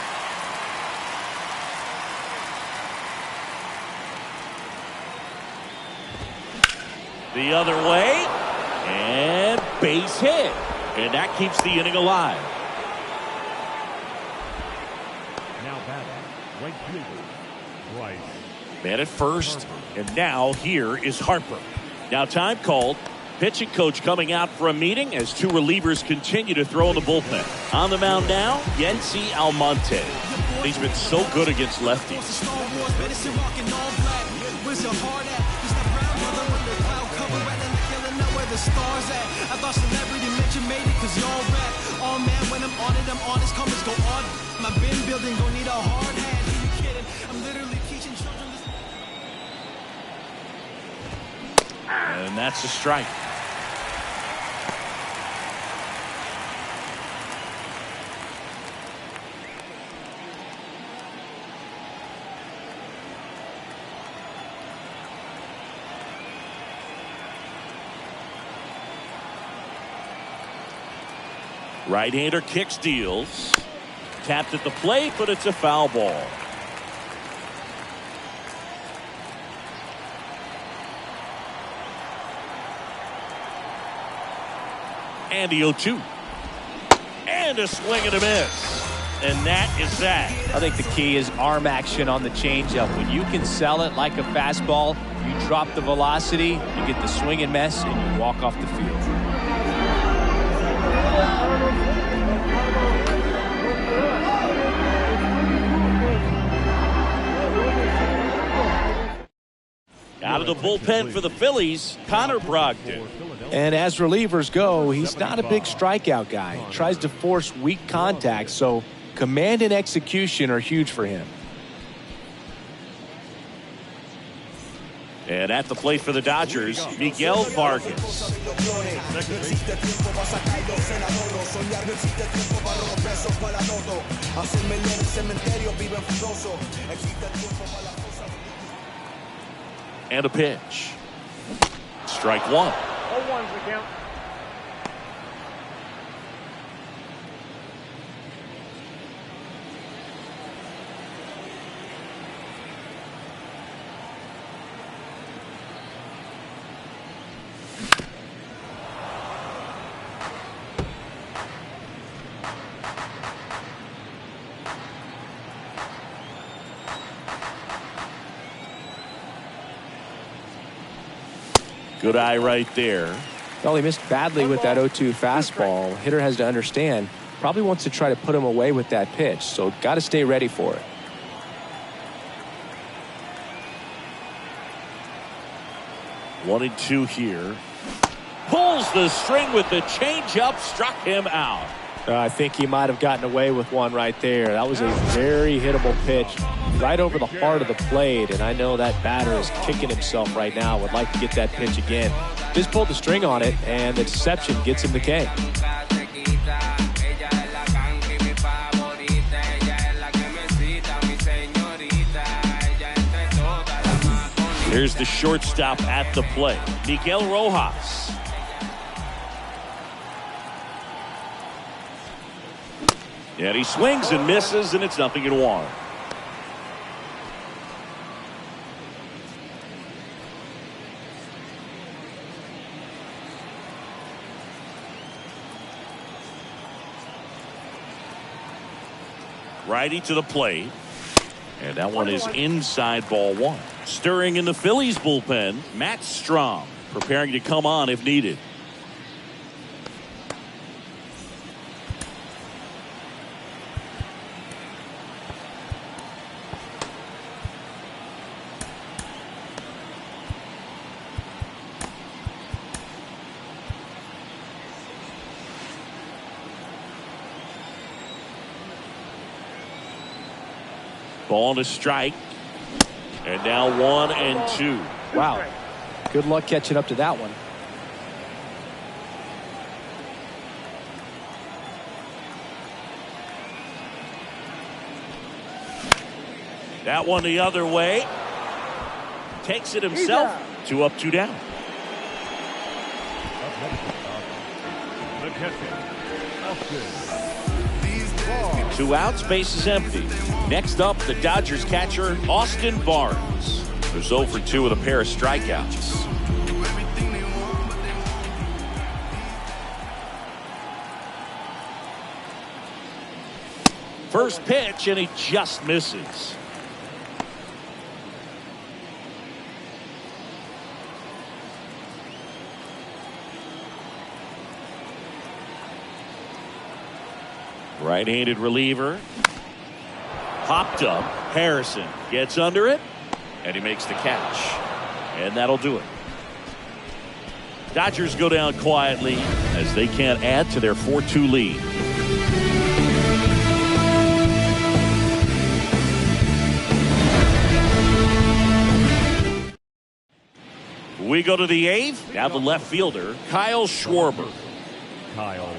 The other way. And base hit. And that keeps the inning alive. Now batting, right fielder, Bryce. Man at first. And now here is Harper. Now time called. Pitching coach coming out for a meeting as 2 relievers continue to throw in the bullpen. On the mound now, Yency Almonte. He's been so good against lefties. And that's a strike. Right-hander kick steals. Tapped at the plate, but it's a foul ball. And the 0-2. And a swing and a miss. And that is that. I think the key is arm action on the changeup. When you can sell it like a fastball, you drop the velocity, you get the swing and miss, and you walk off the field. Out of the bullpen for the Phillies, Connor Brogdon. And as relievers go, he's not a big strikeout guy. He tries to force weak contact, so command and execution are huge for him. And at the plate for the Dodgers, Miguel Vargas. And a pitch. Strike 1. 0-1's the count. Good eye right there. Well, he missed badly with that 0-2 fastball. Hitter has to understand, probably wants to try to put him away with that pitch, so got to stay ready for it. 1-2 here. Pulls the string with the changeup, struck him out. I think he might have gotten away with one right there. That was a very hittable pitch right over the heart of the plate, and I know that batter is kicking himself right now. Would like to get that pitch again. Just pulled the string on it, and the deception gets him the K. Here's the shortstop at the plate, Miguel Rojas. And he swings and misses, and it's 0-1. Righty to the plate. And that one is inside, ball one. Stirring in the Phillies bullpen, Matt Strom, preparing to come on if needed. Ball to strike. And now 1-2. Wow. Good luck catching up to that one. That one the other way. Takes it himself. 2 up, 2 down. The catcher, Austin. 2 outs, base is empty. Next up, the Dodgers catcher, Austin Barnes, who's 0 for 2 with a pair of strikeouts. First pitch, and he just misses. Right-handed reliever. Popped up. Harrison gets under it, and he makes the catch. And that'll do it. Dodgers go down quietly as they can't add to their 4-2 lead. We go to the 8th. Now the left fielder, Kyle Schwarber. Kyle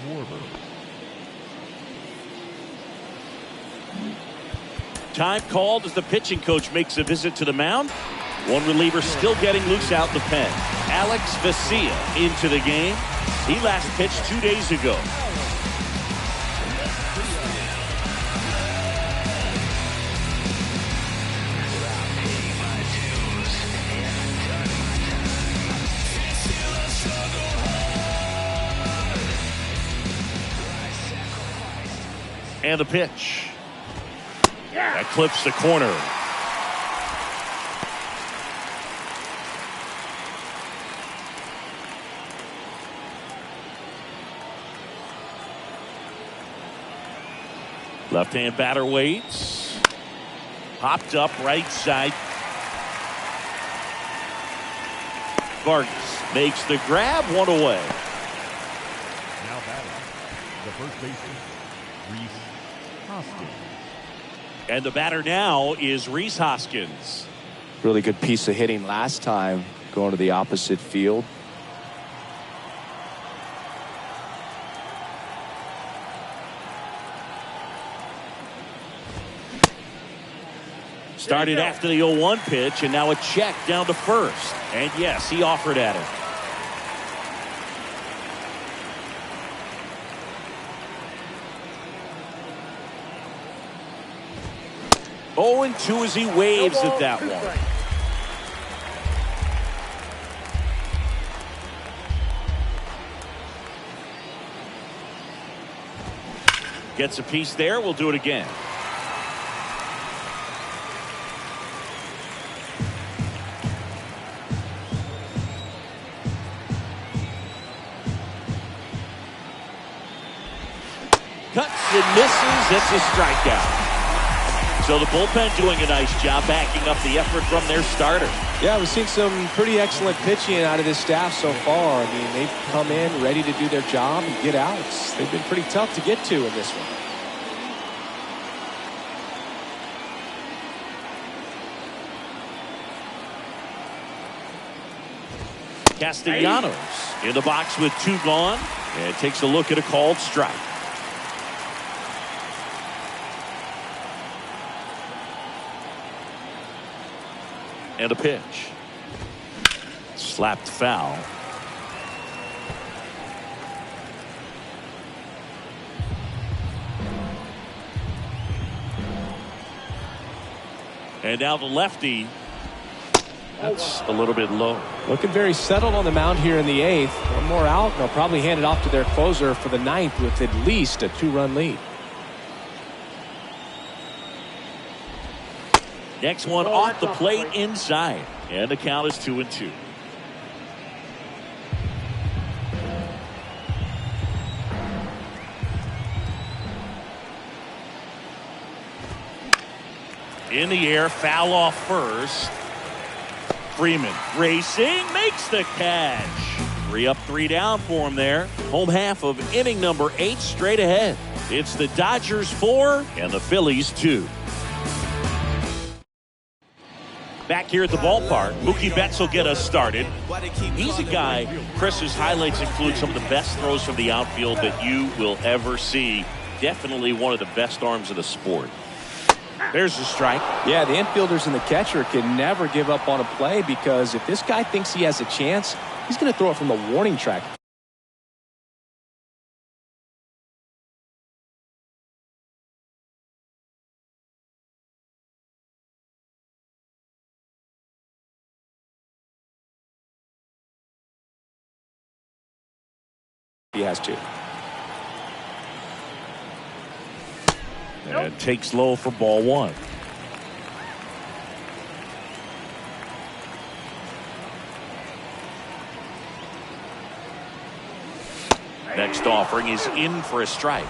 Schwarber. Time called as the pitching coach makes a visit to the mound. One reliever still getting loose out the pen. Alex Vesia into the game. He last pitched 2 days ago. And the pitch. That clips the corner. Left-hand batter waits. Popped up right side. Vargas makes the grab, 1 away. Now batting, the first baseman, Rhys Hoskins. And the batter now is Rhys Hoskins. Really good piece of hitting last time, going to the opposite field. Started after the 0-1 pitch, and now a check down to first. And yes, he offered at it. Oh, and 2 as he waves at that one. Gets a piece there. We'll do it again. Cuts and misses. It's a strikeout. So the bullpen doing a nice job backing up the effort from their starter. Yeah, we've seen some pretty excellent pitching out of this staff so far. I mean, they've come in ready to do their job and get outs. They've been pretty tough to get to in this one. Castellanos in the box with 2 gone, and takes a look at a called strike. And a pitch. Slapped foul. And now the lefty. That's a little bit low. Looking very settled on the mound here in the 8th. One more out, and they'll probably hand it off to their closer for the 9th with at least a 2-run lead. Next one off the plate inside. And the count is 2-2. In the air, foul off first. Freeman racing, makes the catch. 3 up, 3 down for him there. Home half of inning number 8 straight ahead. It's the Dodgers 4 and the Phillies 2. Back here at the ballpark, Mookie Betts will get us started. He's a guy, Chris's highlights include some of the best throws from the outfield that you will ever see. Definitely one of the best arms of the sport. There's the strike. Yeah, the infielders and the catcher can never give up on a play, because if this guy thinks he has a chance, he's going to throw it from the warning track. He has to. And takes low for ball 1. Next offering is in for a strike.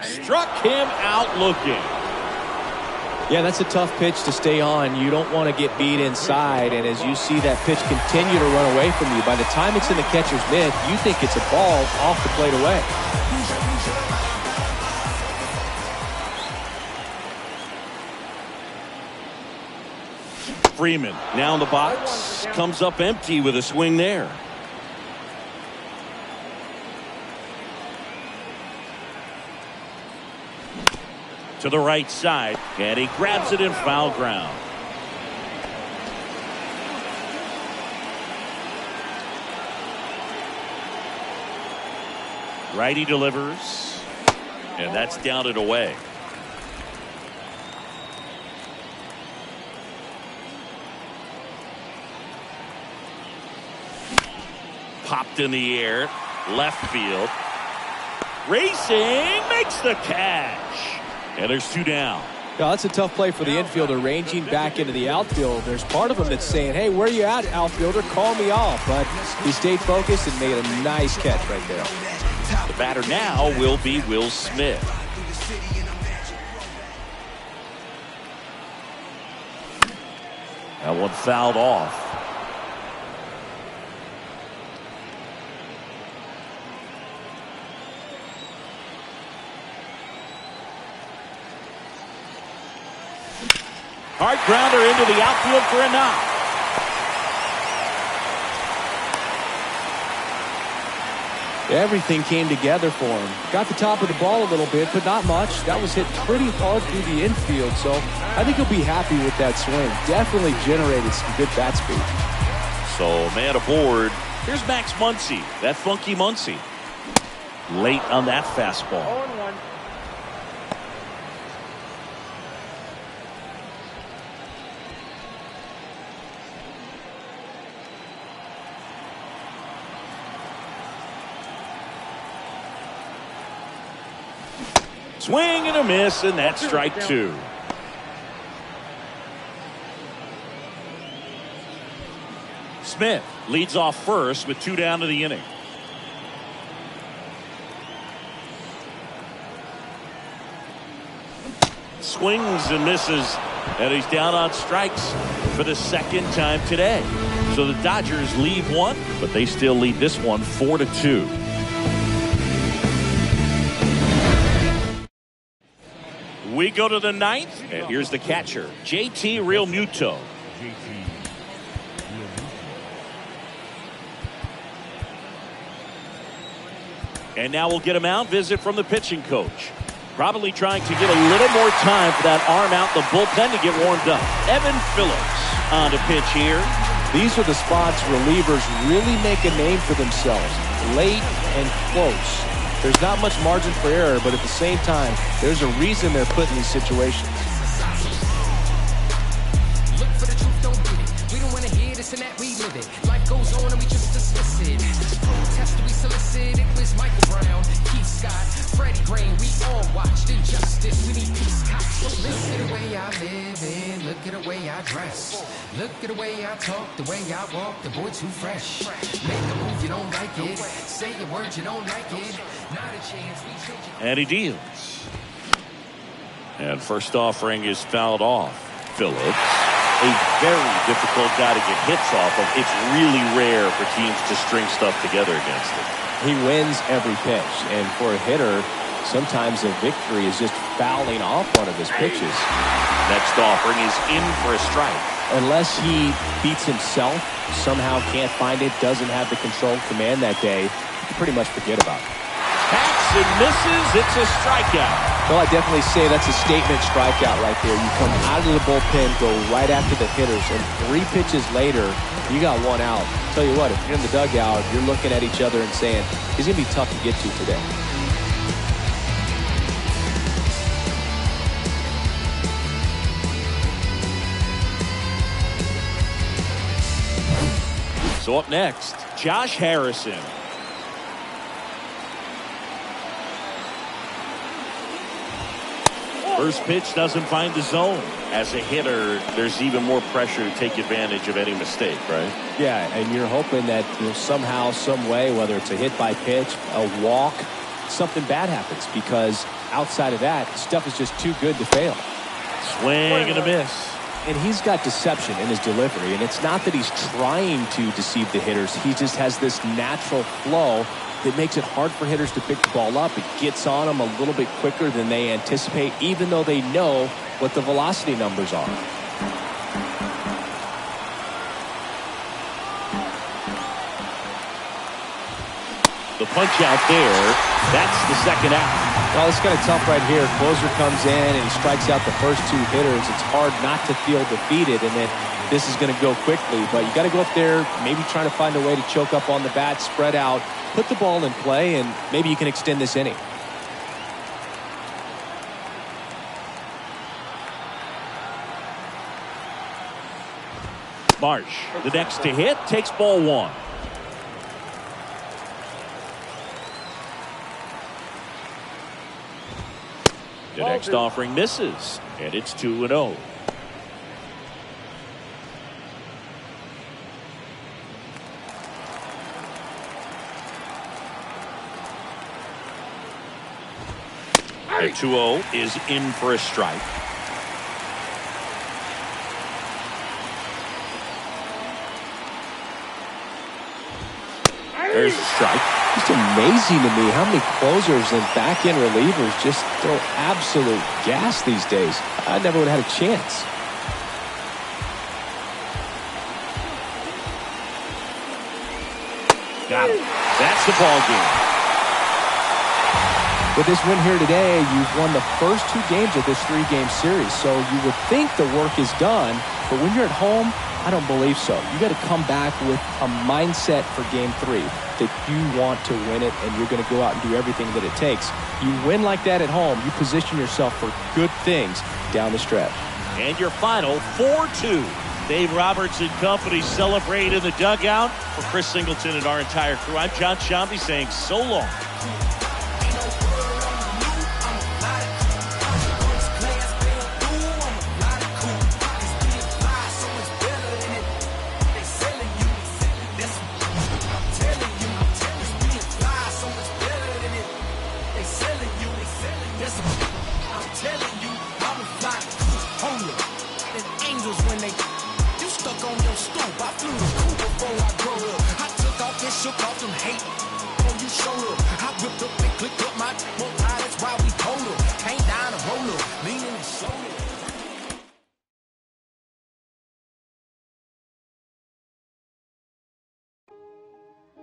Struck him out looking. Yeah, that's a tough pitch to stay on. You don't want to get beat inside, and as you see that pitch continue to run away from you, by the time it's in the catcher's mitt, you think it's a ball off the plate away. Freeman now in the box, comes up empty with a swing there. To the right side, and he grabs it in foul ground. Righty delivers, and that's down and away. Popped in the air, left field. Racing, makes the catch. And there's 2 down. Yeah, that's a tough play for the infielder, ranging back into the outfield. There's part of him that's saying, hey, where you at, outfielder? Call me off. But he stayed focused and made a nice catch right there. The batter now will be Will Smith. That one fouled off. Hard grounder into the outfield for a knock. Everything came together for him. Got the top of the ball a little bit, but not much. That was hit pretty hard through the infield, so I think he'll be happy with that swing. Definitely generated some good bat speed. So, man aboard. Here's Max Muncy, that funky Muncy. Late on that fastball. 0-1. Swing and a miss, and that's strike 2. Smith leads off first with 2 down to the inning. Swings and misses, and he's down on strikes for the second time today. So the Dodgers lead one, but they still lead this one 4-2. We go to the 9th, and here's the catcher, JT Realmuto. And now we'll get him out. Visit from the pitching coach. Probably trying to get a little more time for that arm out the bullpen to get warmed up. Evan Phillips on the pitch here. These are the spots relievers really make a name for themselves. Late and close. There's not much margin for error, but at the same time, there's a reason they're put in these situations. Look for the truth, don't get it. We don't want to hear this and that, we live it. Life goes on and we just dismiss it. Protest we solicit. It was Michael Brown, Keith Scott, Freddie Green. We all watched injustice. We need peace cops. Look at the way I live and look at the way I dress. Look at the way I talk, the way I walk. The boy too fresh. Make a move, you don't like it. Say a word, you don't like it. Not a chance. We change it. And he deals. And first offering is fouled off. Phillips, a very difficult guy to get hits off of. It's really rare for teams to string stuff together against him. He wins every pitch, and for a hitter, sometimes a victory is just fouling off one of his pitches. Next offering is in for a strike. Unless he beats himself, somehow can't find it, doesn't have the control command that day, you can pretty much forget about it. Hacks and misses. It's a strikeout. Well, I definitely say that's a statement strikeout right there. You come out of the bullpen, go right after the hitters, and 3 pitches later, you got 1 out. Tell you what, if you're in the dugout, you're looking at each other and saying, he's going to be tough to get to today. So up next, Josh Harrison. First pitch doesn't find the zone. As a hitter, there's even more pressure to take advantage of any mistake, right? Yeah, and you're hoping that somehow, some way, whether it's a hit by pitch, a walk, something bad happens, because outside of that, stuff is just too good to fail. Swing and a miss. And he's got deception in his delivery, and it's not that he's trying to deceive the hitters. He just has this natural flow that makes it hard for hitters to pick the ball up. It gets on them a little bit quicker than they anticipate, even though they know what the velocity numbers are. The punch out there, that's the second out. Well, it's kind of tough right here. Closer comes in and he strikes out the first 2 hitters. It's hard not to feel defeated, and then this is going to go quickly. But you got to go up there, maybe trying to find a way to choke up on the bat, spread out, put the ball in play, and maybe you can extend this inning. Marsh, the next to hit, takes ball 1. The next offering misses, and it's 2-0. The 2-0 is in for a strike. There's a strike. It's amazing to me how many closers and back-end relievers just throw absolute gas these days. I never would have had a chance. Got it. That's the ball game. With this win here today, you've won the first 2 games of this 3-game series. So you would think the work is done, but when you're at home, I don't believe so. You got to come back with a mindset for Game 3 that you want to win it, and you're going to go out and do everything that it takes. You win like that at home, you position yourself for good things down the stretch. And your final 4-2. Dave Roberts and company celebrate in the dugout. For Chris Singleton and our entire crew, I'm John Shambi saying so long.